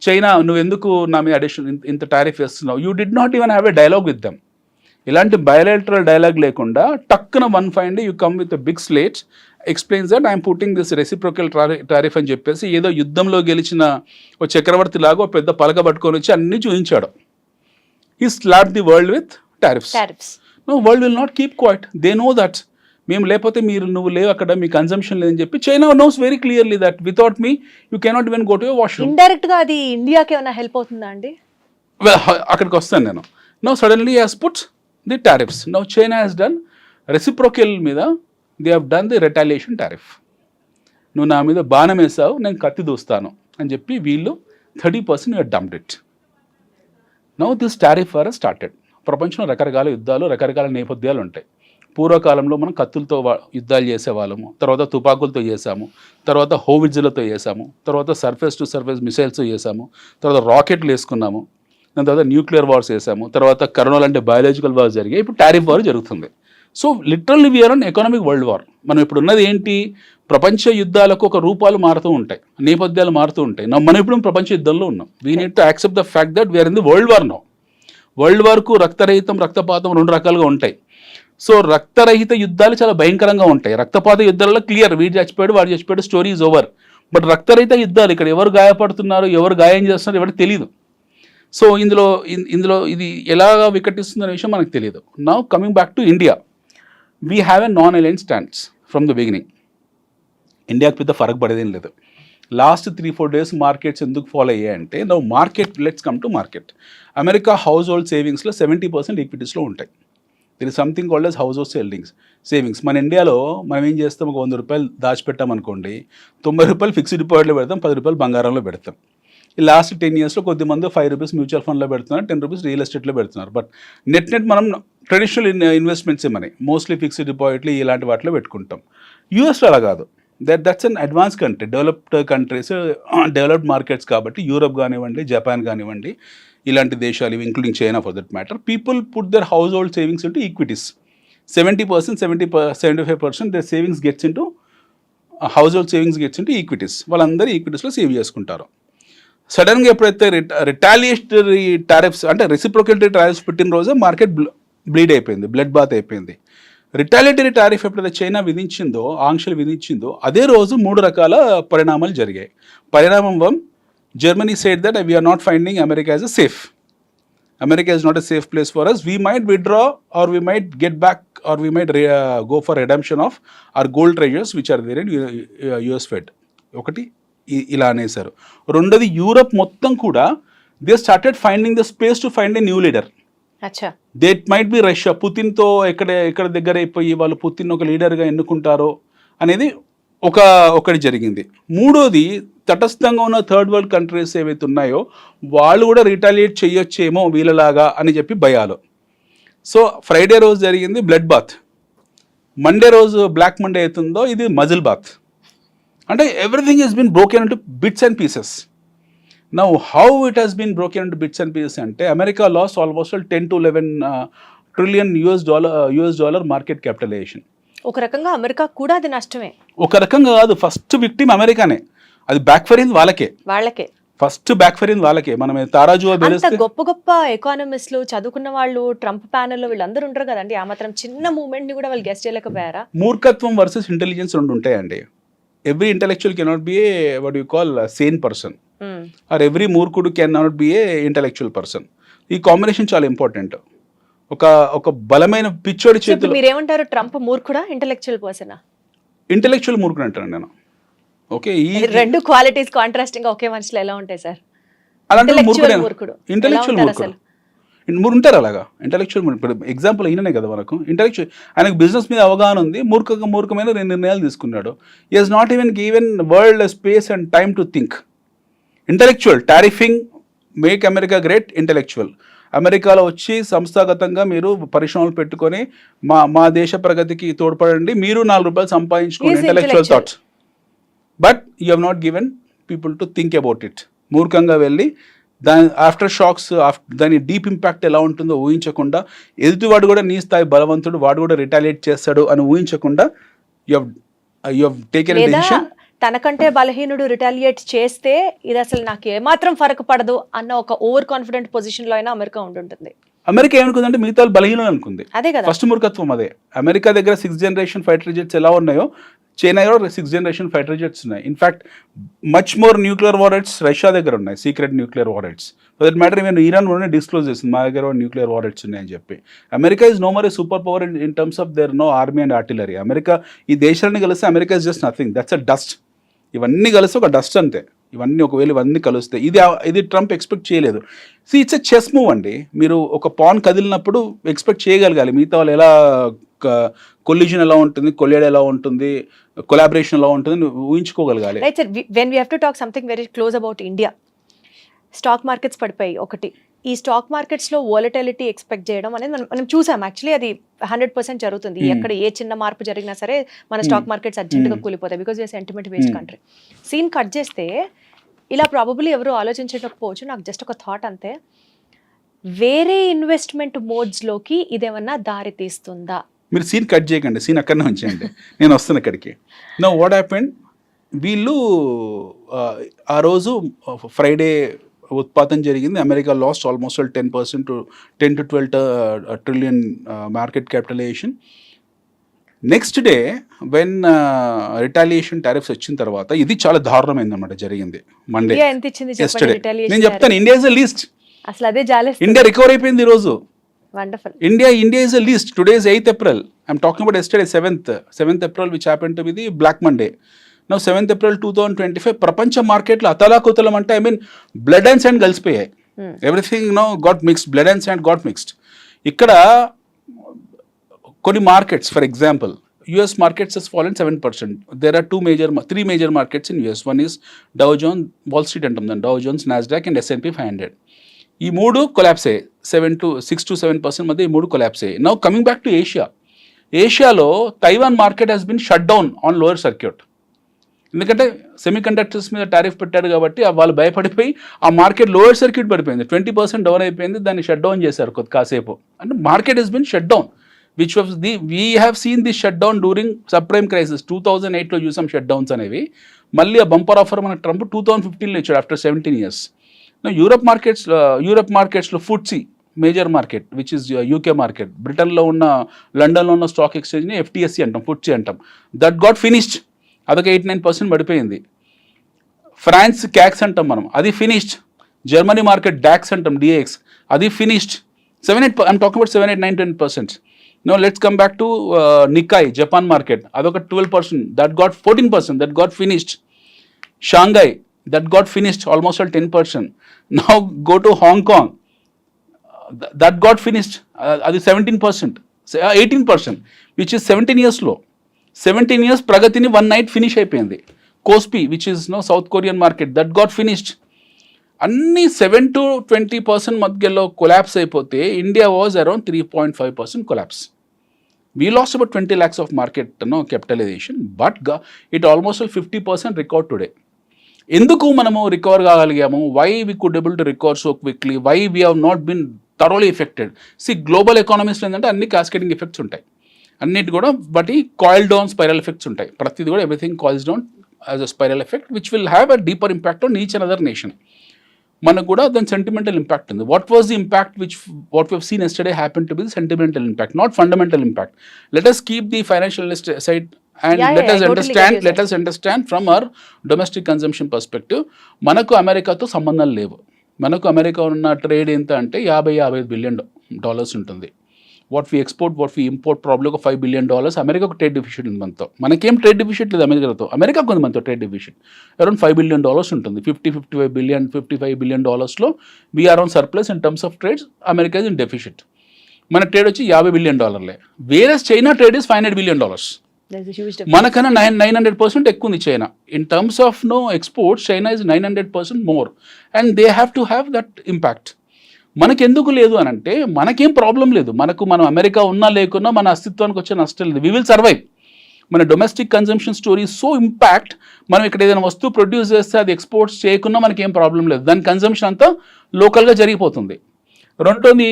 చైనా నువ్వు ఎందుకు నా మీద అడిషనల్ ఇంత టారిఫ్ వేస్తున్నావు, you did not even have a dialogue with them. ఇలాంటి బయోలాటరల్ డైలాగ్ లేకుండా టక్కున 1 you come with big slate explains that I'm putting this reciprocal tariff అని చెప్పేసి ఏదో యుద్ధంలో గెలిచిన ఓ చక్రవర్తి లాగా పెద్ద పలక పట్టుకొని వచ్చి అన్ని చూపించాడు. He slap the world with tariffs. No, world will not keep quiet. They know that మేము లేకపోతే నువ్వు లేవు అక్కడ, మీ కన్సంప్షన్ లేదని చెప్పి China knows very clearly that without me you cannot even go to your washroom. Indirect గా అది ఇండియాకి ఏమైనా హెల్ప్ అవుతుందా అండి? అక్కడికి వస్తాను నేను. Now suddenly has put the tariffs. Now China has done reciprocal మీద they have done the retaliation tariff. నువ్వు నా మీద బాణం వేసావు, నేను కత్తి దూస్తాను అని చెప్పి వీళ్ళు 30% you dumped it. Now this tariff war started. ప్రపంచంలో రకరకాల యుద్ధాలు, రకరకాల నేపథ్యాలు ఉంటాయి. పూర్వకాలంలో మనం కత్తులతో యుద్ధాలు చేసేవాళ్ళము, తర్వాత తుపాకులతో చేసాము, తర్వాత హోవిడ్జ్లతో చేసాము, తర్వాత సర్ఫేస్ టు సర్ఫేస్ మిసైల్స్తో చేసాము, తర్వాత రాకెట్లు వేసుకున్నాము, దాని తర్వాత న్యూక్లియర్ వార్స్ వేసాము, తర్వాత కరోనా లాంటి బయాలజికల్ వార్స్ జరిగాయి, ఇప్పుడు టారిఫ్ వార్ జరుగుతుంది. So literally we are on economic world war. మనం ఇప్పుడు ఉన్నది ఏంటి, ప్రపంచ యుద్ధాలకు ఒక రూపాలు మారుతూ ఉంటాయి, నేపథ్యాలు మారుతూ ఉంటాయి. మనం ఇప్పుడు ప్రపంచ యుద్ధంలో ఉన్నాం. We need to accept the fact that we're in the world war now. World వార్కు రక్తరహితం, రక్తపాతం 2 రకాలుగా ఉంటాయి. సో రక్తరహిత యుద్ధాలు చాలా భయంకరంగా ఉంటాయి. రక్తపాత యుద్ధాలలో క్లియర్, వీడు చచ్చిపోయాడు వాడు చచ్చిపోయాడు, స్టోరీ ఈజ్ ఓవర్. బట్ రక్తరహిత యుద్ధాలు ఇక్కడ ఎవరు గాయపడుతున్నారు, ఎవరు గాయం చేస్తున్నారు ఎవరికి తెలియదు. సో ఇందులో ఇది ఎలాగా వికటిస్తుందనే విషయం మనకు తెలియదు. Now coming back to India, we have a non aligned stands from the beginning. ఇండియాకి పెద్ద ఫరక్ పడేదేం లేదు. లాస్ట్ 3-4 days మార్కెట్స్ ఎందుకు ఫాలో అయ్యాయంటే, now let's come to market. America household సేవింగ్స్లో 70% ఈక్విటీస్లో ఉంటాయి. There is something called as household savings. మన ఇండియాలో మనం ఏం చేస్తాం, ఒక 100 రూపాయలు దాచిపెట్టామనుకోండి, 90 రూపాయలు ఫిక్స్డ్ డిపాజిట్లో పెడతాం, 10 రూపాయలు బంగారంలో పెడతాం. ఈ లాస్ట్ 10 yearsలో కొద్దిమంది 5 రూపీస్ మ్యూచువల్ ఫండ్లో పెడుతున్నారు, 10 రూపీస్ రియల్ ఎస్టేట్లో పెడుతున్నారు. బట్ నెట్ మనం ట్రెడిషనల్ ఇన్వెస్ట్మెంట్సే మనీ మోస్ట్లీ ఫిక్స్డ్ డిపాజిట్లు ఇలాంటి వాటిలో పెట్టుకుంటాం. యూఎస్లో అలా కాదు. That's an advance country, developed countries, developed markets కాబట్టి యూరోప్ కానివ్వండి, జపాన్ కానివ్వండి, ఇలాంటి దేశాలు including China for that matter, people put their household savings into equities. 75% their savings gets into household savings gets into equities. వాళ్ళందరూ ఈక్విటీస్లో save చేసుకుంటారు. సడన్గా ఎప్పుడైతే రిటాలియేటరీ టారిఫ్స్ అంటే రెసిప్రోకేటరీ టారిఫ్స్ పెట్టిన రోజే మార్కెట్ బ్లీడ్ అయిపోయింది, బ్లడ్ బాత్ అయిపోయింది. రిటాలియేటరీ టారిఫ్ ఎప్పుడైతే చైనా విధించిందో, ఆంక్షలు విధించిందో, అదే రోజు 3 రకాల పరిణామాలు జరిగాయి. పరిణామం 1, Germany said that we are not finding America as a safe. America is not a safe place for us. We might withdraw or we might get back or we might go for redemption of our gold treasures which are there in US Fed. ఒకటి ఇలా అనేసారు. రెండోది, Europe మొత్తం కూడా they started finding the space to find a new leader. That might be Russia. పుతిన్తో ఎక్కడ దగ్గర అయిపోయి వాళ్ళు పుతిన్ ఒక లీడర్గా ఎన్నుకుంటారో అనేది ఒకటి జరిగింది. మూడోది, తటస్థంగా ఉన్న థర్డ్ వరల్డ్ కంట్రీస్ ఏవైతే ఉన్నాయో వాళ్ళు కూడా రిటాలియేట్ చేయొచ్చేమో వీళ్ళలాగా అని చెప్పి భయాలు. సో ఫ్రైడే రోజు జరిగింది బ్లడ్ బాత్, మండే రోజు బ్లాక్ మండే అవుతుందో ఇది మజిల్ బాత్. అంటే everything has been broken into bits and pieces. Now how it has been broken into bits and pieces అంటే, America loss almost 10 to 11 trillion US dollar market capitalization. ఒక రకంగా America కూడా అది నష్టమే. ఒక రకంగా కాదు, ఫస్ట్ విక్టిమ్ అమెరికానే. అది బ్యాక్ ఫైర్ అయింది వాళ్ళకే. ఫస్ట్ బ్యాక్ ఫైర్ అయింది వాళ్ళకే. మనం తారాజువా గొప్ప ఎకానమిస్టులు, చదువుకున్న వాళ్ళు, ట్రంప్ ప్యానెల్లో వీళ్ళందరూ ఉంటారు కదండి. ఆ మాత్రం చిన్న మూవ్మెంట్ ని కూడా వాళ్ళు గెస్ట్ చేయలేకపోయారా? మూర్ఖత్వం వర్సెస్ ఇంటెలిజెన్స్ 2 ఉంటాయండి. Every intellectual cannot be a what you call sane person, or every మూర్ఖుడు cannot be a intellectual person. ఈ కాంబినేషన్ చాలా ఇంపార్టెంట్. ఒక బలమైన పిచ్చోడి చేతిలో. మీరేమంటారు, ట్రంప్ మూర్ఖుడా ఇంటెలెక్చువల్ పర్సనా? ఇంటెలెక్చువల్ మూర్ఖుడు అంటాను నేను. ఓకే, ఈ రెండు క్వాలిటీస్ కాంట్రాస్టింగ్ ఒకే మనిషిలో ఎలా ఉంటాయి సార్? అలాంటి ఇంటెలెక్చువల్ మూర్ఖుడు, ఇంటెలెక్చువల్ మూర్ఖుడు మీరు ఉంటారు అలాగా. ఇంటెలెక్చువల్ ఇప్పుడు ఎగ్జాంపుల్ ఈయననే కదా మనకు ఇంటెలెక్చువల్. ఆయనకు బిజినెస్ మీద అవగాహన ఉంది, మూర్ఖమైన 2 నిర్ణయాలు తీసుకున్నాడు. He has not even given world space and time to think. Intellectual tariffing make America great. Intellectual అమెరికాలో వచ్చి సంస్థాగతంగా మీరు పరిశ్రమలు పెట్టుకొని మా దేశ ప్రగతికి తోడ్పడండి, మీరు ₹4 సంపాదించుకోండి. Intellectual thoughts. But you have not given people to think about it. మూర్ఖంగా వెళ్ళి దాని ఆఫ్టర్ షాక్స్, దాని డీప్ ఇంపాక్ట్ ఎలా ఉంటుందో ఊహించకుండా, ఎదుటివాడు కూడా నీ స్థాయి బలవంతుడు, వాడు కూడా రిటాలియేట్ చేస్తాడు అని ఊహించకుండా you have taken a decision. తనకంటే బలహీనుడు రిటాలియేట్ చేస్తే ఇది అసలు నాకు ఏమాత్రం ఫరక్ పడదు అన్న ఒక ఓవర్ కాన్ఫిడెంట్ పొజిషన్ లో అయినా అమెరికా ఉంటుంటుంది. అమెరికా ఏమనుకుందంటే మిగతా బలహీనులు అనుకుంది. అదే కదా ఫస్ట్ మూర్ఖత్వం అదే. అమెరికా దగ్గర 6th జనరేషన్ ఫైటర్ జెట్స్ ఎలా ఉన్నాయో, చైనా కూడా 6th జనరేషన్ ఫైటర్ జెట్స్ ఉన్నాయి. In fact much more nuclear warheads Russia దగ్గర ఉన్నాయి, secret nuclear warheads. For that matter even Iran కూడా డిస్క్లోజ్ చేసింది మా దగ్గర న్యూక్లియర్ వారెట్స్ ఉన్నాయని చెప్పి. America is no more a super power in terms of their no army and artillery. America ఈ దేశాన్ని కలిస్తే America is just nothing, that's a dust. ఇవన్నీ కలిసి ఒక డస్ట్ అంతే. ఇవన్నీ ఒకవేళ ఇవన్నీ కలిస్తే ఇది ట్రంప్ ఎక్స్పెక్ట్ చేయలేదు. ఇట్స్ ఎ చెస్ మూవ్ అండి. మీరు ఒక పాన్ కదిలినప్పుడు ఎక్స్పెక్ట్ చేయగలగాలి మిగతా వాళ్ళు ఎలా కొలిజన్ ఎలా ఉంటుంది, కొలియడ్ ఎలా ఉంటుంది, కొలాబరేషన్ ఎలా ఉంటుంది ఊహించుకోగలగాలి. Right sir, when we have to talk something very close about India. Stock markets పడిపోయి ఒకటి. ఈ స్టాక్ మార్కెట్స్లో వోలటిలిటీ ఎక్స్పెక్ట్ చేయడం అనేది మనం చూసాం. యాక్చువల్లీ అది 100% జరుగుతుంది. ఎక్కడ ఏ చిన్న మార్పు జరిగినా సరే మన స్టాక్ మార్కెట్స్ అర్జెంట్గా కూలిపోతాయి, because we're sentiment based country. Scene cut చేస్తే ఇలా ప్రాబబ్లీ ఎవరు ఆలోచించకపోవచ్చు, నాకు జస్ట్ ఒక థాట్ అంతే. వేరే ఇన్వెస్ట్మెంట్ మోడ్స్లోకి ఇదేమన్నా దారి తీస్తుందా? మీరు సీన్ కట్ చేయకండి, సీన్ అక్కడనే ఉంచండి, నేను వస్తాను ఇక్కడికి. నో వాట్ హ్యాపెండ్, వీళ్ళు ఆ రోజు ఫ్రైడే ఉత్పాతం జరిగింది. America lost almost 10% to 10 to 12 trillion market capitalization. Next day when retaliation tariffs వచ్చిన తర్వాత ఇది చాలా దారుణమైంది అన్నమాట జరిగింది. మండే నేను చెప్తాను, ఇండియా ఇస్ ఎ లీస్ట్. అసలు అదే జాలే. ఇండియా రికవర్ అయిపోయింది ఈ రోజు. Wonderful. India is a least. Today is 8th April. I'm talking about yesterday, 7th April, which happened to be the Black Monday. Now 7th April 2025, ప్రపంచ మార్కెట్లో అతలాకుతలం అంటే బ్లడ్ అండ్ శాండ్ కలిసిపోయాయి. Everything got mixed, blood and sand got mixed. ఇక్కడ కొన్ని markets, for example US markets has fallen 7%. There are three major markets in US. One is Dow Jones, Wall Street అంటాం దాన్ని, Dow Jones, Nasdaq and S&P 500. ఈ మూడు collapse అయ్యాయి. 6 to 7% మధ్య ఈ మూడు కొలాప్స్ అయ్యాయి. నౌ కమింగ్ బ్యాక్ టు ఏషియాలో Taiwan market has been shut down on lower circuit. ఎందుకంటే సెమీ కండక్టర్స్ మీద టారిఫ్ పెట్టాడు కాబట్టి వాళ్ళు భయపడిపోయి ఆ మార్కెట్ లోయర్ సర్క్యూట్ పడిపోయింది, 20% డౌన్ అయిపోయింది. దాన్ని షట్ డౌన్ చేశారు కాసేపు. అంటే market has been shut down, which was we have seen this shut down during subprime crisis. 2008లో చూసాం షట్ డౌన్స్ అనేవి. మళ్ళీ ఆ బంపర్ ఆఫర్ మన ట్రంప్ 2015లో ఇచ్చాడు ఆఫ్టర్ 17 years. యూరప్ మార్కెట్స్లో FTSE major market which is UK market, బ్రిటన్లో ఉన్న లండన్లో ఉన్న స్టాక్ ఎక్స్చేంజ్ని FTSE అంటాం, ఫుట్సీ అంటాం. దట్ గాట్ ఫినిష్డ్, అదొక 8-9% పడిపోయింది. ఫ్రాన్స్ క్యాక్స్ అంటాం మనం, అది ఫినిష్డ్. జర్మనీ మార్కెట్ డాక్స్ అంటాం, DAX, అది finished. 7-8, I'm talking about 7, 8, 9, 10%. No let's come back to Nikkei Japan market, అదొక 12%, that got 14%, that got finished. Shanghai, that got finished almost at 10%. Now go to Hong Kong, that got finished, అది 17%, 18%, which is 17 years low. 17 years ప్రగతిని 1 night finish అయిపోయింది. KOSPI which is south Korean market, that got finished. అన్ని 7 to 20% మధ్యలో collapse అయిపోతే India was around 3.5% collapse. We lost about 20 lakhs of market capitalization, but it almost 50% recovered today. ఎందుకు మనము recover కాగలిగాము? Why we could able to recover so quickly? Why we have not been thoroughly affected? Global ఎకానమీస్లో ఏంటంటే అన్ని cascading effects ఉంటాయి అన్నిటి కూడా, but ఈ కాయిల్ డౌన్ స్పైరల్ ఎఫెక్ట్స్ ఉంటాయి. ప్రతిది కూడా everything coils down as a spiral effect which will have a deeper impact on each and other nation. మనకు కూడా దాని సెంటిమెంటల్ ఇంపాక్ట్ ఉంది. What was the impact what we seen yesterday happen to be the sentimental impact, not fundamental impact. Let us keep the financial side and let us understand from our domestic consumption perspective. మనకు అమెరికాతో సంబంధం లేవు. మనకు America ఉన్న trade ఎంత అంటే $50-55 billion ఉంటుంది. What we export what we import problem ఒక $5 billion. అమెరికా ట్రేడ్ డెఫిసిట్ ఉంది మనతో. మనకేం ట్రేడ్ డెఫిసిట్ లేదు అమెరికాతో. అమెరికాకు ఉంది మనతో ట్రేడ్ డెఫిసిట్ అరౌండ్ $5 billion ఉంటుంది. 55 billion లో we are on surplus in terms of trades. America is in deficit. మన ట్రేడ్ వచ్చి $50 billion. వేరే చైనా ట్రేడ్ ఇస్ $500 billion. మనకన్నా 900% ఎక్కువ ఉంది China. In terms of exports China is 900% more and they have to have that impact. మనకెందుకు లేదు అని అంటే మనకేం ప్రాబ్లం లేదు. మనం అమెరికా ఉన్నా లేకున్నా మన అస్తిత్వానికి వచ్చే నష్టం లేదు. We will survive. మన domestic consumption story so impact. మనం ఇక్కడ ఏదైనా వస్తువు ప్రొడ్యూస్ చేస్తే అది ఎక్స్పోర్ట్స్ చేయకున్నా మనకేం ప్రాబ్లం లేదు. దాని కన్జంప్షన్ అంతా లోకల్గా జరిగిపోతుంది. రెండోది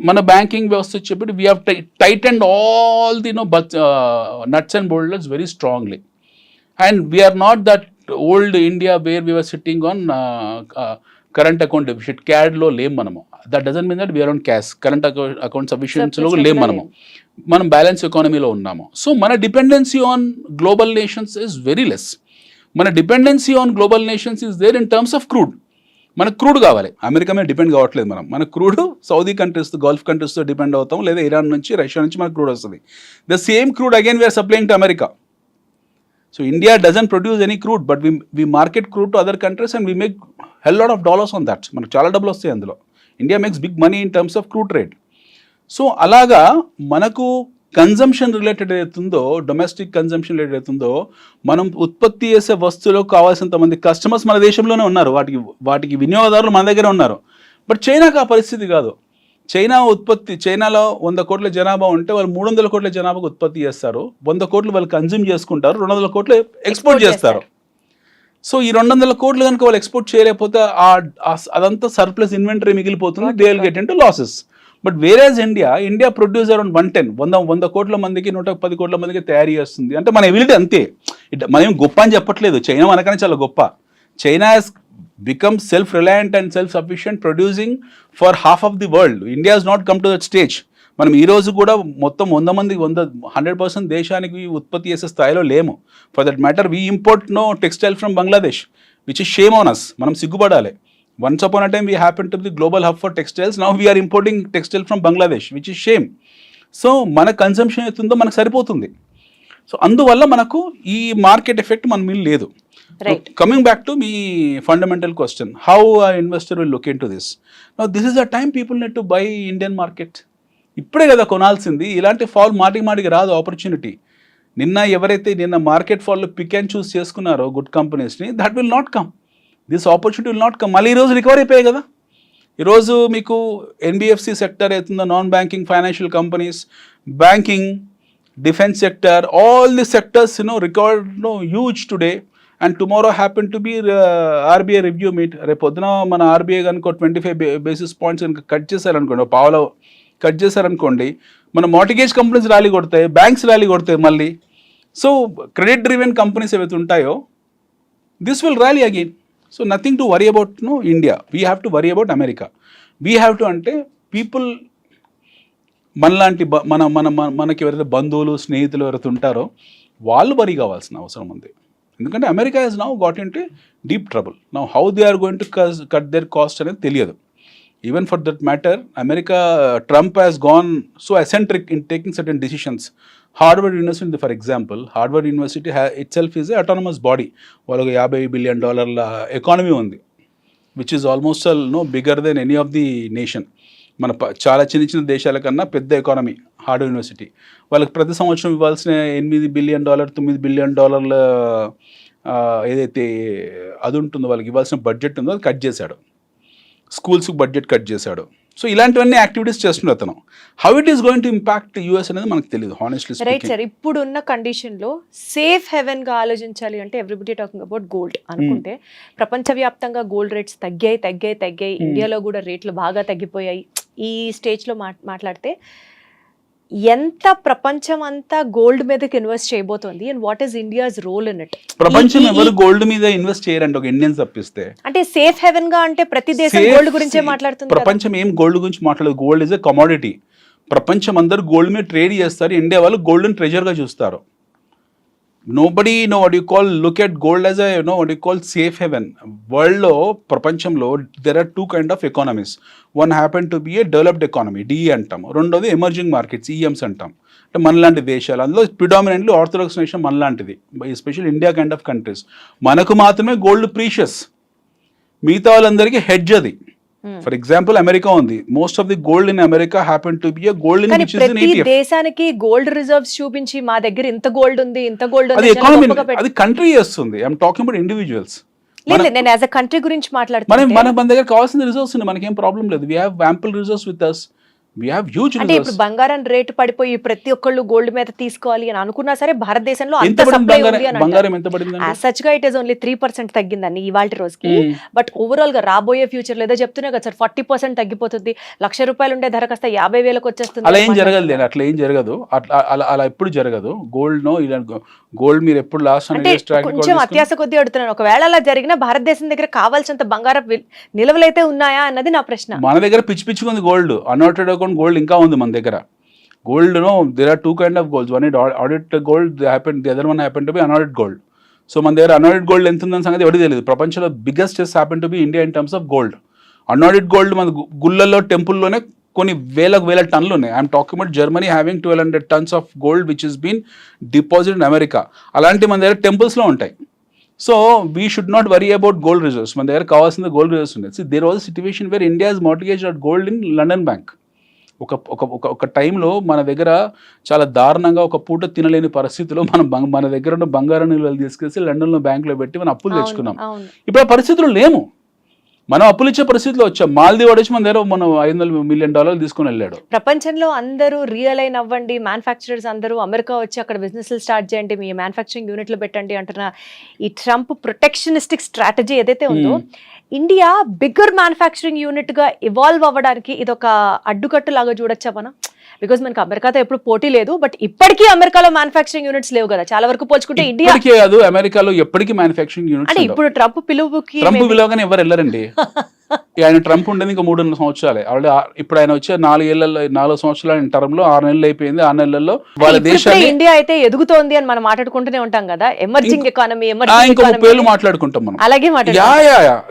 మన బ్యాంకింగ్ వ్యవస్థ చెప్పి we have tightened all the nuts and bolts very strongly. And we are not that old India where we were sitting on current account deficit. CAD లో లేం మనము. That doesn't mean that we are on cash. Current account sufficiency లో లేం మనము. మనం balance ఎకానమీలో ఉన్నాము. So మన dependency on global nations is very less. మన dependency on global nations is there in terms of crude. మనకు క్రూడ్ కావాలి. అమెరికా మీద డిపెండ్ కావట్లేదు మనం. మన క్రూడ్ సౌదీ కంట్రీస్, గల్ఫ్ కంట్రీస్తో డిపెండ్ అవుతాం, లేదా ఇరాన్ నుంచి, రష్యా నుంచి మనకు క్రూడ్ వస్తుంది. The same crude again we're supplying to America. So India doesn't produce any crude but we market crude to other countries and we make hell lot of dollars on that. మనకు చాలా డబ్బులు వస్తాయి అందులో. India makes big money in terms of crude trade. So అలాగా మనకు consumption related అవుతుందో, domestic consumption related అవుతుందో, మనం ఉత్పత్తి చేసే వస్తువులకు కావాల్సినంత మంది కస్టమర్స్ మన దేశంలోనే ఉన్నారు. వాటికి వినియోగదారులు మన దగ్గర ఉన్నారు. బట్ చైనాకు ఆ పరిస్థితి కాదు. చైనాలో 100 కోట్ల జనాభా ఉంటే వాళ్ళు 300 కోట్ల జనాభాకు ఉత్పత్తి చేస్తారు. 100 కోట్లు వాళ్ళు కన్జ్యూమ్ చేసుకుంటారు, 200 కోట్లు ఎక్స్పోర్ట్ చేస్తారు. సో ఈ 200 కోట్లు కనుక వాళ్ళు ఎక్స్పోర్ట్ చేయలేకపోతే అదంతా సర్ప్లస్ ఇన్వెంటరీ మిగిలిపోతుంది. They will get into losses. But whereas India produce around 100 కోట్ల మందికి 110 కోట్ల మందికి తయారు చేస్తుంది. అంటే మన ఎబిలిటీ అంతే. మనం గొప్ప అని చెప్పట్లేదు. చైనా మనకనే చాలా గొప్ప. China has become self reliant and self sufficient producing for half of the world. India has not come to that stage. మనం ఈ రోజు కూడా మొత్తం 100% దేశానికి ఉత్పత్తి చేసే స్థాయిలో లేము. For that matter we import textile from Bangladesh which is shame on us. మనం సిగ్గుపడాలి. Once upon a time we happened to be the global hub for textiles. Now we are importing textile from Bangladesh, which is shame. So మన consumption అవుతుందో మనకు సరిపోతుంది. So అందువల్ల మనకు ఈ market effect మన మీద లేదు. కమింగ్ బ్యాక్ టు మీ fundamental question, how investor will look into this. Now this is the time people need to buy Indian market. ఇప్పుడే కదా కొనాల్సింది. ఇలాంటి ఫాల్ మాటికి రాదు ఆపర్చునిటీ. నిన్న మార్కెట్ ఫాల్లో పిక్ అండ్ చూస్ చేసుకున్నారో గుడ్ కంపెనీస్ని, that will not come. This opportunity will not come. మళ్ళీ ఈరోజు రికవర్ అయిపోయాయి కదా. ఈరోజు మీకు ఎన్బిఎఫ్సి సెక్టర్ అవుతుందో, non banking financial companies, banking, defence sector, all the sectors record huge today. And tomorrow happen to B RBI review meet. రేపు పొద్దున మన ఆర్బీఐ కనుక 25 basis points కనుక కట్ చేశారనుకోండి, పావులో కట్ చేశారనుకోండి, మన మార్టిగేజ్ కంపెనీస్ ర్యాలీ కొడతాయి, బ్యాంక్స్ ర్యాలీ కొడతాయి మళ్ళీ. సో క్రెడిట్ డ్రివెన్ కంపెనీస్ ఏవైతే ఉంటాయో, this will rally again. So nothing to worry about India. We have to worry about America. We have to అంటే పీపుల్ మనలాంటి మనకి ఎవరైతే బంధువులు, స్నేహితులు ఎవరైతే ఉంటారో వాళ్ళు వరీ కావాల్సిన అవసరం ఉంది. ఎందుకంటే America has now got into deep trouble. Now how they are going to cut their cost అనేది తెలియదు. Even for that matter America, Trump has gone so eccentric in taking certain decisions. Harvard University for example, Harvard University itself is a autonomous body. వాళ్ళకి $50 billion economy ఉంది, which is almost bigger than any of the nation. మన చాలా చిన్న దేశాల కన్నా పెద్ద economy Harvard university. వాళ్ళకి ప్రతి సంవత్సరం ఇవ్వాల్సిన $8 billion, $9 billion ఏదైతే అది ఉంటుందో, వాళ్ళకి ఇవ్వాల్సిన బడ్జెట్ ఉందో అది కట్ చేశాడు. స్కూల్స్కి బడ్జెట్ కట్ చేశాడు. సో ఇలాంటివన్నీ యాక్టివిటీస్ చేస్తున్నారు అతను. How it is going to impact US అనేది మనకు తెలియదు హానెస్ట్లీ స్పీకింగ్. రైట్ సార్, ఇప్పుడున్న కండిషన్లో సేఫ్ హెవెన్ గా ఆలోచించాలి అంటే ఎవ్రీబడి టాకింగ్ అబౌట్ గోల్డ్ అనుకుంటే, ప్రపంచవ్యాప్తంగా గోల్డ్ రేట్స్ తగ్గాయి. ఇండియాలో కూడా రేట్లు బాగా తగ్గిపోయాయి. ఈ స్టేజ్లో మాట్లాడితే ఎంత ప్రపంచం అంతా గోల్డ్ మీదకి ఇన్వెస్ట్ చేయబోతోంది and what is India's role in it? ప్రపంచం ఎవరు గోల్డ్ మీద ఇన్వెస్ట్ చేయరండి, ఒక ఇండియన్స్ తప్పిస్తే. అంటే సేఫ్ హెవెన్ గా అంటే ప్రతి దేశం గోల్డ్ గురించే మాట్లాడుతుంది. ప్రపంచం ఏం గోల్డ్ గురించి మాట్లాడదు. Gold is a commodity. ప్రపంచం అందరూ గోల్డ్ మీద ట్రేడ్ చేస్తారు. ఇండియా వాళ్ళు గోల్డ్ ట్రెజర్ గా చూస్తారు. nobody what you call look at gold as a what you call safe haven. World lo ప్రపంచంలో there are two kind of economies. One happen to be a developed economy, DE అంటాం. రెండోది emerging markets, EMs అంటాం. అంటే మనలాంటి దేశాలు, అందులో predominantly orthodox nation మనలాంటిది, especially India kind of countries. మనకు మాత్రమే గోల్డ్ ప్రీషియస్, మిగతా వాళ్ళందరికీ హెడ్జ్ అది. ఫర్ ఎగ్జాంపుల్ అమెరికా ఉంది, most of the gold in America happen to be gold in which is in ETF. దేశానికి గోల్డ్ రిజర్వ్స్ చూపించి మా దగ్గర ఇంత గోల్డ్ ఉంది, ఇంత గోల్డ్ అది ఎకానమీ, అది కంట్రీ చేస్తుంది. I'm talking about individuals. లేదు, నేను యాజ్ అ కంట్రీ గురించి మాట్లాడుతున్నాను. మన దగ్గర కావాల్సిన రిజర్వ్స్ ఉన్నాయి, మనకేం ప్రాబ్లం లేదు. We have ample reserves with us. We have huge అంటే ఇప్పుడు బంగారం రేటు పడిపోయి ప్రతి ఒక్కళ్ళు గోల్డ్ మీద తీసుకోవాలి అని అనుకున్నా సరే భారతదేశంలో అంత సప్లై ఉంది అని బంగారం ఎంత పడింది? సచ్ గా ఇట్ ఇస్ ఓన్లీ 3% తగ్గిందండి ఇవాళ రోజుకి. బట్ ఓవరాల్ గా రాబోయే ఫ్యూచర్ లో ఏదో చెప్తున్నా కదా సార్, 40% తగ్గిపోతుంది. ₹1,00,000 ఉండే ధర కాస్త 50,000కి వచ్చేస్తుంది. అలా ఏం జరగదు, అట్లా ఏం జరగదు, అలా ఎప్పుడు జరగదు. గోల్డ్ నో, గోల్డ్ మీరు ఎప్పుడు లాస్ట్ అంటే కొంచెం అత్యాస కొద్దీ అడుగుతున్నాను. ఒకవేళ అలా జరిగినా భారతదేశం దగ్గర కావాల్సినంత బంగారం నిల్వలైతే ఉన్నాయా అన్నది నా ప్రశ్న. మన దగ్గర పిచ్చి గోల్డ్, అన్ఆడిటెడ్ గోల్డ్ ఇంకా ఉంది మన దగ్గర. Gold no, there are two kind of golds. One audit gold, the other one happen to be unaudit gold. So మన దగ్గర అన్ఆడిట్ గోల్డ్ ఎంత ఉందని సంగతి ఎవరికి తెలియదు. ప్రపంచంలో biggest happen to be India in terms of gold. Unaudit gold మన గుళ్ళల్లో, టెంపుల్లోనే కొన్ని వేల టన్నులు ఉన్నాయి. I'm talking about Germany having 1,200 tons of gold which is been deposit in America. అలాంటి మన దగ్గర టెంపుల్స్లో ఉంటాయి. So we should not worry about gold reserves. మన దగ్గర కావాల్సిన గోల్డ్ రిజర్వ్స్ ఉన్నాయి. So there was situation where India is mortgage gold in London bank. ఒక టైంలో మన దగ్గర చాలా దారుణంగా ఒక పూట తినలేని పరిస్థితిలో మన దగ్గర ఉన్న బంగారం నిల్వలు తీసుకెళ్ళి లండన్లో బ్యాంకులో పెట్టి మనం అప్పులు తెచ్చుకున్నాం. ఇప్పుడు ఆ పరిస్థితులు లేము, మనం అప్పులు ఇచ్చే పరిస్థితిలో వచ్చాం. మాల్దీవ్ వచ్చి మన దగ్గర మనం $500 million తీసుకుని వెళ్ళాడు. ప్రపంచంలో అందరూ రియలైన్ అవ్వండి, మ్యానుఫ్యాక్చరర్స్ అందరూ అమెరికా వచ్చి అక్కడ బిజినెస్లు స్టార్ట్ చేయండి, మీ మ్యానుఫ్యాక్చరింగ్ యూనిట్లు పెట్టండి అంటున్న ఈ ట్రంప్ ప్రొటెక్షనిస్టిక్ స్ట్రాటజీ ఏదైతే ఉందో, ఇండియా బిగ్గర్ మ్యానుఫ్యాక్చరింగ్ యూనిట్ గా ఇవాల్వ్ అవ్వడానికి ఇది ఒక అడ్డుకట్టు లాగా చూడొచ్చా మనం? బికాస్ మనకి అమెరికాతో ఎప్పుడు పోటీ లేదు, బట్ ఇప్పటికీ అమెరికాలో మ్యానుఫ్యాక్చరింగ్ యూనిట్స్ లేవు కదా, చాలా వరకు పోల్చుకుంటే ఇండియా కాదు, అమెరికాలో ఎప్పటికీ మ్యానుఫ్యాక్చరింగ్ యూనిట్స్. అంటే ఇప్పుడు ట్రంప్ పిలువగానే ఎవరు వెళ్ళరండి. ఆయన ట్రంప్ ఉండేది ఇంకా 3 సంవత్సరాలే. ఆల్రెడీ ఇప్పుడు ఆయన వచ్చే 4 సంవత్సరాల టర్మ్ లో 6 నెలలు అయిపోయింది. 6 నెలల్లో వాళ్ళ దేశాన్ని, ఇండియా అయితే ఎదుగుతోంది అని మనం మాట్లాడుకుంటూనే ఉంటాం కదా, ఎమర్జింగ్ ఎకానమీ ఇంకో 30 ఏళ్ళు మాట్లాడుకుంటాం మనం. అలాగే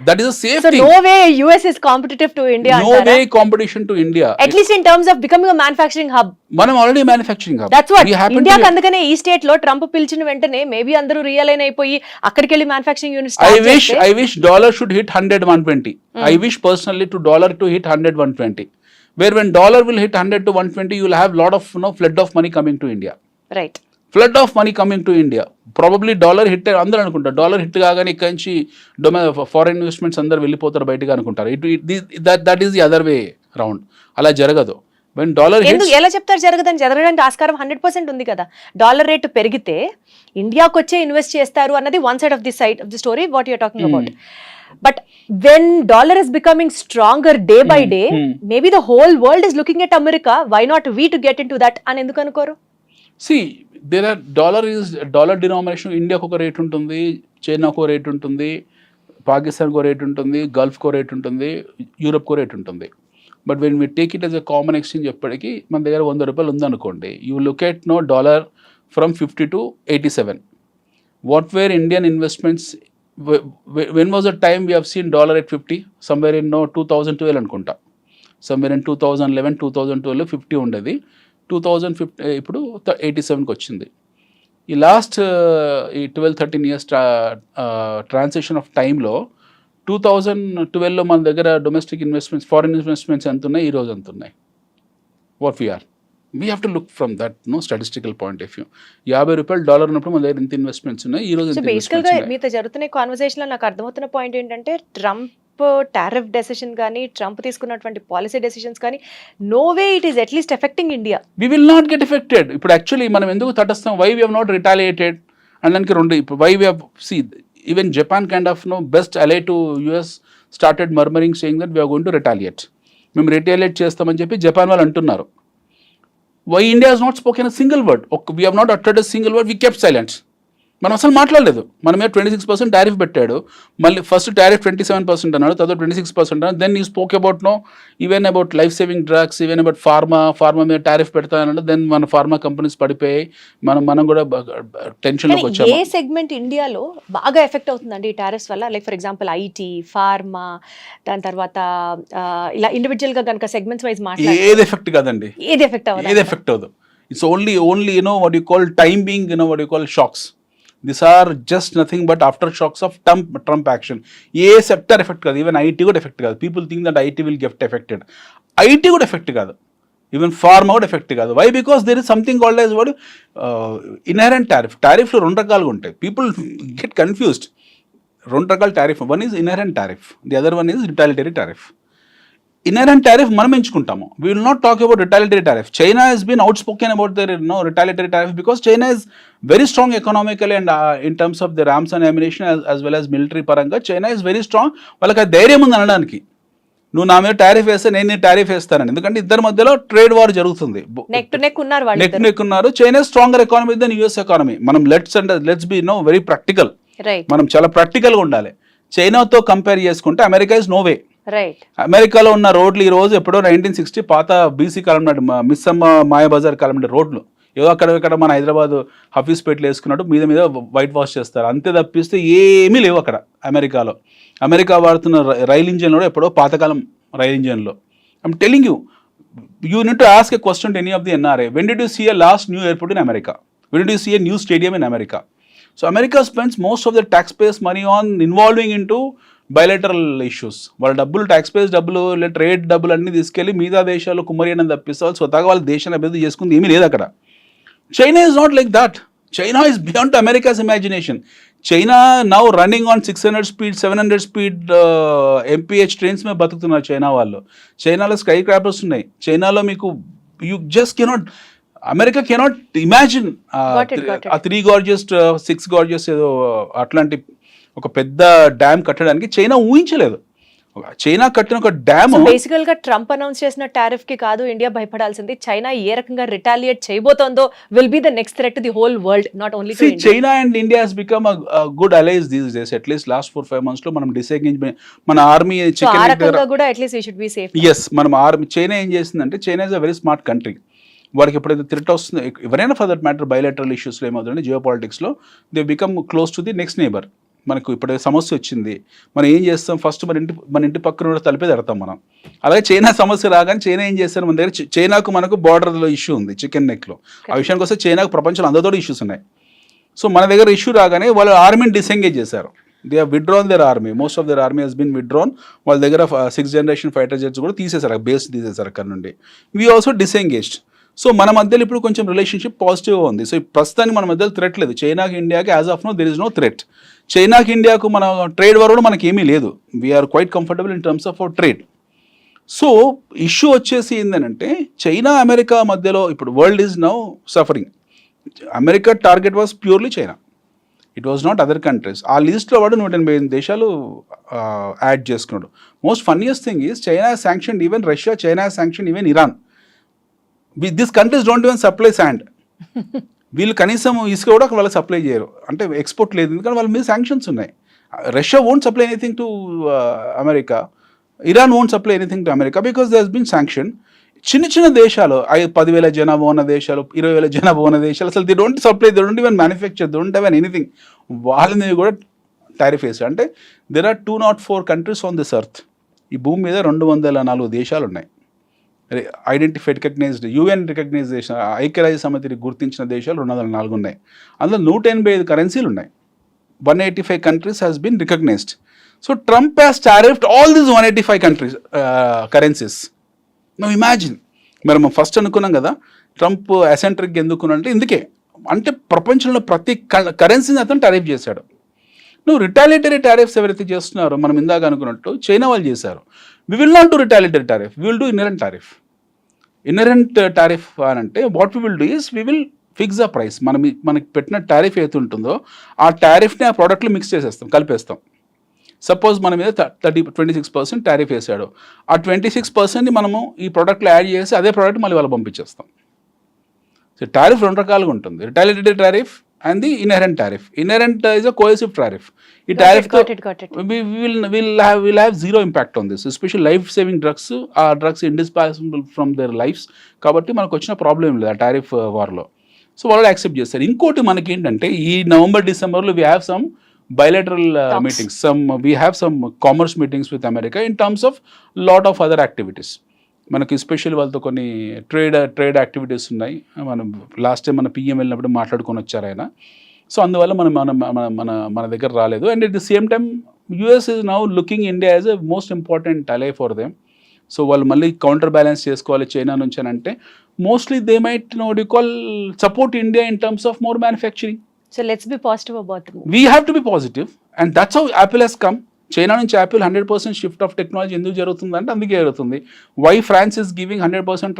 that is safety. No way US is competitive to India. No way competition to India, at least in terms of becoming a manufacturing hub. మనం already manufacturing hub. That's what ఇండియాకి అందుకనే ఈ స్టేట్ లో ట్రంప్ పిలిచిన వెంటనే మేబీ అందరూ రియలైన్ అయిపోయి అక్కడికి వెళ్ళి మ్యానుఫ్యాక్చరింగ్ యూనిట్ స్టార్ట్ చేస్తే. I wish dollar should hit 100, 120. I wish personally to dollar to hit 100, 120. Where when dollar will hit 100 to 120, you will have lot of flood of money coming to India. Right. Flood of money coming to India. Probably dollar hit అందరూ అనుకుంటారు, dollar hit కాగానే ఇక్కడి నుంచి foreign investments అందరు వెళ్ళిపోతారు బయటగా అనుకుంటారు. That is the other way round. అలా జరగదు. When dollar hits, ఎలా చెప్తారు జరగదని? జరగడానికి ఆస్కారం 100% ఉంది కదా. డాలర్ రేటు పెరిగితే ఇండియాకి వచ్చే ఇన్వెస్ట్ చేస్తారు అన్నది one side of the story what you are talking about. But when dollar is becoming stronger day by day, maybe the whole world is looking at America, why not we to get into that అని ఎందుకు అనుకోరు? See, there are dollar denomination. ఇండియాకు ఒక rate ఉంటుంది, చైనాకు rate ఉంటుంది, పాకిస్తాన్కో rate ఉంటుంది, గల్ఫ్కో రేట్ ఉంటుంది, యూరప్కో రేట్ ఉంటుంది. But when we take it as a common exchange ఎప్పటికీ మన దగ్గర $100 ఉందనుకోండి, you look at dollar from 50 to 87. What were Indian investments? When was a time we have seen dollar at 50? Somewhere in 2012 అనుకుంటా. Somewhere in 2011, 2012 50 ఉండేది. 2015 ఇప్పుడు 87కి వచ్చింది. ఈ last ఈ 12-13 years ట్రాన్సాక్షన్ ఆఫ్ టైంలో 2012లో మన దగ్గర డొమెస్టిక్ ఇన్వెస్ట్మెంట్స్, ఫారిన్ ఇన్వెస్ట్మెంట్స్ ఎంత ఉన్నాయి, ఈ రోజు ఎంత ఉన్నాయి? What we are, we have to look from that statistical point of view. $50 ఉన్నప్పుడు మన దగ్గర ఎంత ఇన్వెస్ట్మెంట్స్ ఉన్నాయి, ఈ రోజు. బేసికల్గా మీతో జరుగుతున్న కాన్వర్సేషన్లో నాకు అర్థమవుతున్న పాయింట్ ఏంటంటే, ట్రంప్ టారిఫ్ డెసిషన్ కానీ, ట్రంప్ తీసుకున్నటువంటి పాలసీ డెసిషన్స్ కానీ, no way it is at least affecting India. We will not get affected. ఇప్పుడు యాక్చువల్లీ మనం ఎందుకు తటస్థం? Why we have not retaliated and దానికి రెండు. ఇప్పుడు why we have even Japan kind of best ally to US started murmuring saying that we are going to retaliate. మేము retaliate చేస్తామని చెప్పి జపాన్ వాళ్ళు అంటున్నారు. Why India has not spoken a single word. We have not uttered a single word. We kept silence. మనం అసలు మాట్లాడలేదు. మన మీద 26% టారిఫ్ పెట్టాడు. మళ్ళీ ఫస్ట్ టారిఫ్ 27% అన్నాడు, తర్వాత 26% అన్నాడు. Then you spoke about even about life saving drugs, even about pharma మీద టారిఫ్ పెడతానన్నాడు. దెన్ మన ఫార్మా కంపెనీస్ పడిపోయాయి. మనం కూడా టెన్షన్లోకి వచ్చాము. ఏ సెగ్మెంట్ ఇండియాలో బాగా ఎఫెక్ట్ అవుతుందండి ఈ టారిఫ్స్ వల్ల? Like for example IT, pharma, దాని తర్వాత ఇలా ఇండివిజువల్ గా కనుక సెగ్మెంట్స్ వైజ్ మాట్లాడితే ఏది ఎఫెక్ట్ కాదండి, ఏది ఎఫెక్ట్ అవ్వదు? ఏది ఎఫెక్ట్ అవ్వదు. It's only what you call time being, what you call shocks. These are just nothing but aftershocks of Trump action. ఏ సెక్టర్ ఎఫెక్ట్ కాదు, ఈవెన్ ఐటీ కూడా ఎఫెక్ట్ కాదు. People think that IT will get affected. IT కూడా effect కాదు, even pharma కూడా effect కాదు. Why? Because there is something called as వాడు inherent tariff. టారిఫ్లో 2 రకాలుగా ఉంటాయి. People get confused. 2 రకాల tariff. One is inherent tariff, the other one is retaliatory tariff. Inherent tariff మనం ఎంచుకుంటాము. We will not talk about retaliatory tariff. China has been outspoken about the retaliatory tariff because China is very strong economical and in terms of the arms and ammunition as well as military పరంగా China is very strong. వాళ్ళకి అది ధైర్యం ఉంది అనడానికి, నువ్వు నా మీద tariff వేస్తే నేను నీ టారిఫ్ వేస్తానని. ఎందుకంటే ఇద్దరి మధ్యలో ట్రేడ్ వార్ జరుగుతుంది. నెక్ టు నెక్ ఉన్నారు. China stronger economy than US economy. మనం లెట్స్ బి వెరీ ప్రాక్టికల్. మనం చాలా ప్రాక్టికల్గా ఉండాలి. చైనాతో కంపేర్ చేసుకుంటే అమెరికా ఇస్ నో వే. అమెరికాలో ఉన్న రోడ్లు ఈ రోజు ఎప్పుడో 1960 పాత బీసీ కాలం నాటి మిస్సమ్మ మాయాబజార్ కాలం నాటి రోడ్లు ఏదో అక్కడ మన హైదరాబాద్ హఫీస్పేటలో వేసుకున్నట్టు మీద వైట్ వాష్ చేస్తారు. అంతే తప్పిస్తే ఏమీ లేవు అక్కడ అమెరికాలో. అమెరికా వాడుతున్న రైల్ ఇంజన్లో కూడా ఎప్పుడో పాతకాలం రైల్ ఇంజన్లో. I'm telling you need to ask a question to any of the NRI. When did you see a last new airport in America? When did you see a new stadium in America? So America spends most of the tax payers money on involving in to bilateral issues. వాళ్ళ డబ్బులు, tax payers డబ్బులు, లేదా trade డబ్బులు అన్నీ తీసుకెళ్ళి మిగతా దేశాలు కుమ్మరియడం తప్పిస్తే వాళ్ళు స్వతహాగా వాళ్ళ దేశాన్ని అభివృద్ధి చేసుకుంది ఏమీ లేదు అక్కడ. China is not like that. China is beyond America's imagination. China now running on 600 speed 700 speed MPH trains మీద బతుకుతున్నారు చైనా వాళ్ళు. చైనాలో స్కై క్రాపర్స్ ఉన్నాయి. చైనాలో మీకు you just cannot, America cannot imagine 3 gorgeous 6 gorgeous ఏదో అట్లాంటి ఒక పెద్ద డ్యామ్ కట్టడానికి చైనా ఊహించలేదు. చైనా కట్టిన ఒక డ్యామ్. బేసికల్ గా ట్రంప్ అనౌన్స్ చేసిన టారిఫ్ కి కాదు ఇండియా భయపడాల్సింది, చైనా ఏ రకంగా రిటాలియేట్ చేయబోతోందో will be the next threat to the whole world, not only to India. China and India has become a good allies these days. At least last 4-5 months లో మనం disengagement, మన army ఆ రకంగా కూడా at least we should be safe. yes, మనం army, China ఏం చేసిందంటే, China is a very smart country. వాడికి ఎప్పుడైతే థ్రెట్ వస్తుందో, ఎవరైనా ఫర్ దట్ మ్యాటర్ బయలేటరల్ ఇష్యూస్లో ఏమవుతుందంటే, జియో పాలిటిక్స్లో they become close to the next neighbour. మనకు ఇప్పుడు సమస్య వచ్చింది, మనం ఏం చేస్తాం, ఫస్ట్ మన ఇంటి పక్కన కూడా తలిపే తడతాం మనం. అలాగే చైనా సమస్య రాగానే చైనా ఏం చేస్తారు, మన దగ్గర చైనాకు మనకు బార్డర్లో ఇష్యూ ఉంది, చికెన్ నెక్లో. ఆ విషయానికి వస్తే చైనాకు ప్రపంచంలో అందరితో ఇష్యూస్ ఉన్నాయి. సో మన దగ్గర ఇష్యూ రాగానే వాళ్ళు ఆర్మీని డిసెంగేజ్ చేశారు. They have withdrawn their army. Most of their army has been withdrawn. వాళ్ళ దగ్గర 6th generation ఫైటర్ జెట్స్ కూడా తీసేశారు, బేస్ తీసేశారు అక్కడ నుండి. We also disengaged. సో మన మధ్యలో ఇప్పుడు కొంచెం రిలేషన్షిప్ పాజిటివ్గా ఉంది. సో ప్రస్తుతానికి మన మధ్యలో థ్రెట్ లేదు. చైనాకి ఇండియాకి as of now there is no threat. చైనాకి ఇండియాకు మన ట్రేడ్ వార్ కూడా మనకి ఏమీ లేదు. We are quite comfortable in terms of our trade. So issue వచ్చేసి ఏంటంటే, చైనా అమెరికా మధ్యలో ఇప్పుడు world is now suffering. America target was purely China, it was not other countries. ఆ లిస్ట్లో వాడు 188 దేశాలు యాడ్ చేసుకున్నాడు. Most funniest thing is China sanction even Russia, China sanction even Iran. This countries don't even supply sand. వీళ్ళు కనీసం ఇసుక కూడా వాళ్ళకి సప్లై చేయరు, అంటే ఎక్స్పోర్ట్ లేదు, ఎందుకంటే వాళ్ళ మీద శాంక్షన్స్ ఉన్నాయి. Russia won't supply anything to America, Iran won't supply anything to America because they has been sanction. చిన్న చిన్న దేశాలు, 10,000 జనాభా ఉన్న దేశాలు, 20,000 జనాభా ఉన్న దేశాలు అసలు they don't supply, they don't even manufacture, they don't have anything. వాళ్ళ మీద కూడా టారిఫ్ వేసారు. అంటే there are 204 countries on this earth. ఈ భూమి మీద 204 దేశాలు ఉన్నాయి. ఐడెంటిఫైడ్ రికగ్నైజ్డ్, UN రికగ్నైజేషన్, ఐక్యరాజ్య సమితిని గుర్తించిన దేశాలు 204 ఉన్నాయి. అందులో 185 కరెన్సీలు ఉన్నాయి. 185 countries has been recognised. So Trump has tariffed all these 185 countries currencies. Now imagine. మరి మనం ఫస్ట్ అనుకున్నాం కదా ట్రంప్ అసెంట్రిక్ ఎందుకునంటే ఇందుకే, అంటే ప్రపంచంలో ప్రతి కరెన్సీని అతను టారిఫ్ చేశాడు. నువ్వు రిటాలిటరీ టారిఫ్స్ ఎవరైతే చేస్తున్నారో, మనం ఇందాక అనుకున్నట్టు చైనా వాళ్ళు చేశారు. We will not do retaliatory tariff, we will do inherent tariff. Inherent tariff అని అంటే what we will do is we will fix the price. మనకి పెట్టిన టారిఫ్ ఏది ఉంటుందో ఆ టారిఫ్ని ఆ ప్రోడక్ట్లో మిక్స్ చేసేస్తాం, కలిపేస్తాం. సపోజ్ మన మీద 26% టారిఫ్ వేసాడు, ఆ 26%ని మనము ఈ ప్రోడక్ట్లో యాడ్ చేసి అదే ప్రోడక్ట్ మళ్ళీ వాళ్ళు పంపించేస్తాం. సో టారిఫ్ 2 రకాలుగా ఉంటుంది, రిటాలిటరీ tariff, and the inherent tariff. Inherent is a coercive tariff. ఈ tariff తో got it. we'll have zero impact on this. Especially life-saving drugs, ఆ drugs indispensable from their lives. కాబట్టి మనకు వచ్చిన ప్రాబ్లం లేదు ఆ టారిఫ్ వార్లో. సో వాళ్ళు యాక్సెప్ట్ చేస్తారు. ఇంకోటి మనకి ఏంటంటే ఈ నవంబర్ డిసెంబర్లో we have some bilateral meetings. We have some commerce meetings with America in terms of lot of other activities. మనకి స్పెషల్ వాళ్ళతో కొన్ని ట్రేడ్ యాక్టివిటీస్ ఉన్నాయి. మనం లాస్ట్ టైం మన పిఎం వెళ్ళినప్పుడు మాట్లాడుకొని వచ్చారు ఆయన. సో అందువల్ల మన దగ్గర రాలేదు. And at the same time US is now looking India as a most important ally for them. So వాళ్ళు మళ్ళీ కౌంటర్ బ్యాలెన్స్ చేసుకోవాలి చైనా నుంచి అని అంటే mostly they might call support India in terms of more manufacturing. So let's be positive about it. We have to be positive, and that's how Apple has come. China నుంచి Apple 100% shift of technology ఎందుకు జరుగుతుంది అంటే అందుకే జరుగుతుంది. Why France is giving 100%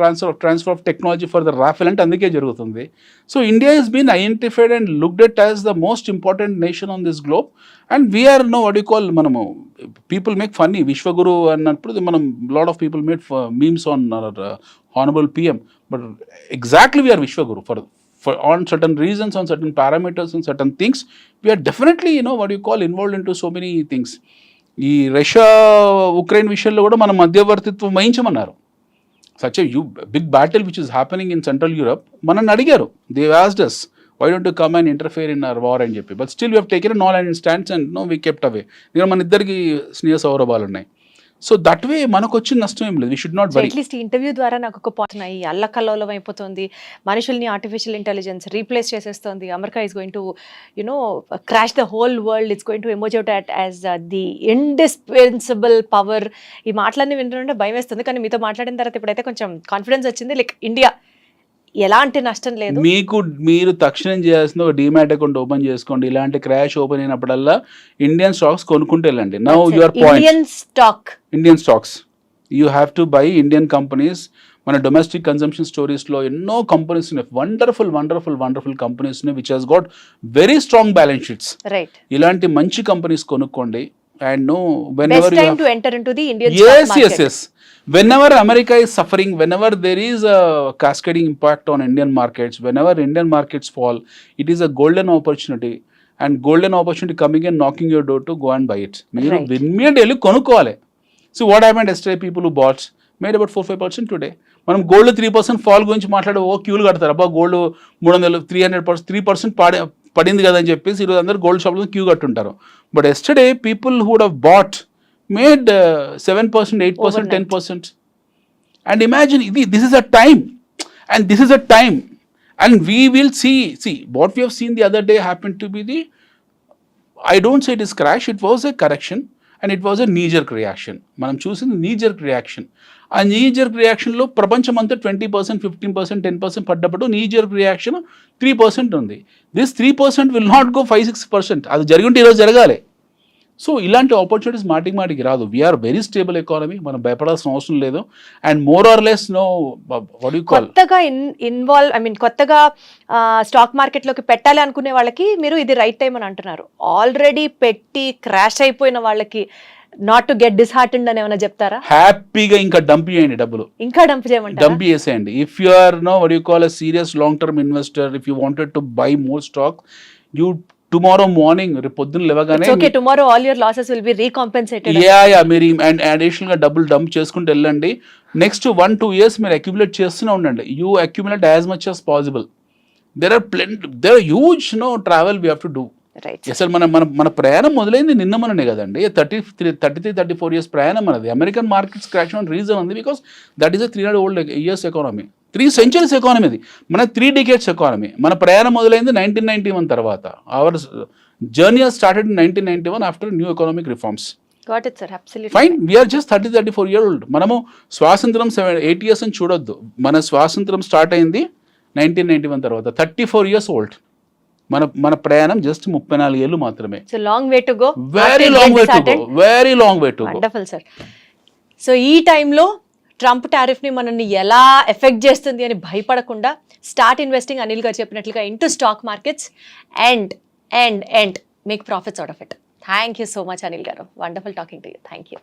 transfer of technology for the Rafale అంటే అందుకే జరుగుతుంది. So India has been identified and looked at as the most important nation on this globe. And we are know what you call, మనము people make funny Vishwaguru అన్నప్పుడు మనం lot of people made memes on honourable PM, but exactly we are Vishwaguru for on certain reasons, on certain parameters, on certain things. We are definitely, what you call, involved into so many things. ఈ Russia Ukraine విషయంలో కూడా మనం మధ్యవర్తిత్వం వహించమన్నారు. Such a big battle which is happening in central Europe. మనల్ని అడిగారు, they asked us, why don't you come and interfere in our war అని చెప్పి. But still we have taken a non-aligned stance and we kept away. ఇక్కడ మన ఇద్దరికి స్నేహ సౌరభాలు ఉన్నాయి. So that way మనకు వచ్చిన నష్టం ఏం లేదు. We should not worry. At least interview ద్వారా నాకు ఒక పాయింట్ ఉన్నాయి. అల్లకల్లోలం అయిపోతుంది, మనుషుల్ని ఆర్టిఫిషియల్ ఇంటెలిజెన్స్ రీప్లేస్ చేసేస్తుంది. America is going to crash the whole world. It's going to emerge out as the indispensable power. ఈ మాటలన్నీ వింటుంటే భయం వేస్తుంది, కానీ మీతో మాట్లాడిన తర్వాత ఇప్పుడైతే కొంచెం కాన్ఫిడెన్స్ వచ్చింది. లైక్ ఇండియా ఎలాంటి నష్టం లేదు. మీరు తక్షణం చేయాల్సిన ఒక డిమాట్ అకౌంట్ ఓపెన్ చేసుకోండి. ఇలాంటి క్రాష్ ఓపెన్ అయినప్పుడల్లా ఇండియన్ స్టాక్స్ కొనుక్కుంటూ వెళ్ళండి. Now your point, Indian stocks you have to buy Indian companies. మన డొమెస్టిక్ కన్సంప్షన్ స్టోరీస్లో ఎన్నో కంపెనీస్ ఉన్నాయి, వండర్ఫుల్ కంపెనీస్ ఉన్నాయి which has got very strong balance sheets. Right, ఇలాంటి మంచి కంపెనీస్ కొనుక్కోండి. And no, whenever you have to enter into the Indian stock market. Yes. Whenever America is suffering, whenever there is a cascading impact on Indian markets, whenever Indian markets fall, it is a golden opportunity. And golden opportunity coming and knocking your door to go and buy it. Right. Immediately కొనుక్కోవాలి. So what happened yesterday? People who bought made about 4-5% today. మనం gold 3% fall గురించి మాట్లాడే క్యూలు కడతారు. అబ్బా gold 300 300% 3% పడింది కదా అని చెప్పేసి ఈరోజు అందరూ గోల్డ్ షాప్లో క్యూ కట్టుంటారు. But yesterday people who would have bought made 7%, 8%, 10%. And imagine this is a time, and this is a time, and we will see what we have seen the other day happen to be the, I don't say it is crash, it was a correction and it was a knee jerk reaction. మనం చూసింది knee jerk reaction. ఆ knee jerk రియాక్షన్లో ప్రపంచం అంతా 20%, 15%, 10% పడ్డప్పుడు knee-jerk reaction 3% ఉంది. This 3% will not go 5-6%. అది జరిగింటే ఈరోజు జరగాలి. సో ఇలాంటి ఆపర్చునిటీస్ మాటికి రాదు. వీఆర్ వెరీ స్టేబుల్ ఎకానమీ, మనం భయపడాల్సిన అవసరం లేదు. And more or less no what you call, కొత్తగా స్టాక్ మార్కెట్లోకి పెట్టాలి అనుకునే వాళ్ళకి మీరు ఇది రైట్ టైం అని అంటున్నారు. ఆల్రెడీ పెట్టి క్రాష్ అయిపోయిన వాళ్ళకి నాట్ టు గెట్ డిస్హార్టెండ్ అని ఏమైనా చెప్తారా? హ్యాపీగా ఇంకా డంప్ చేయండి, డబ్బులు ఇంకా డంప్ చేయమంటారా? డంప్ చేసేయండి. If you are what you call a serious long term investor, if you wanted to buy more stock, you tomorrow morning, రేపు పొద్దున్న లేవగానే tomorrow all your losses will be recompensated. మీరు and additional గా డబ్బులు dump చేసుకుంటూ వెళ్ళండి. Next 1-2 years మీరు accumulate చేస్తూనే ఉండండి. You accumulate as much as possible. There are huge travel we have to do. అసలు మన ప్రయాణం మొదలైంది నిన్న మననే కదండి. 33-34 years ప్రయాణం మనది. అమెరికన్ మార్కెట్స్ క్రాష్ అవ్వడానికి రీజన్ ఉంది because that is a 300 years economy, 3 centuries economy. అది మన 3 decades ఎకానమీ. మన ప్రయాణం మొదలైంది 1991 తర్వాత. Our journey has started in 1991 after new economic reforms. Got it, sir. Absolutely. Fine. We are just 30-34 years old. మనము స్వాతంత్రం 8 years అని చూడొద్దు. మన స్వాతంత్రం స్టార్ట్ అయింది 1991 తర్వాత. 34 years old. మన ప్రయాణం జస్ట్ 34 ఏళ్ళు మాత్రమే. So long way to go. Very long way to go. Very long way to go. Wonderful, sir. So ఈ టైంలో ట్రంప్ టారిఫ్ ని మనల్ని ఎలా ఎఫెక్ట్ చేస్తుంది అని భయపడకుండా స్టార్ట్ ఇన్వెస్టింగ్, అనిల్ గారు చెప్పినట్లుగా into stock markets and make profits out of it. Thank you so much, Anil garu. Wonderful talking to you. Thank you.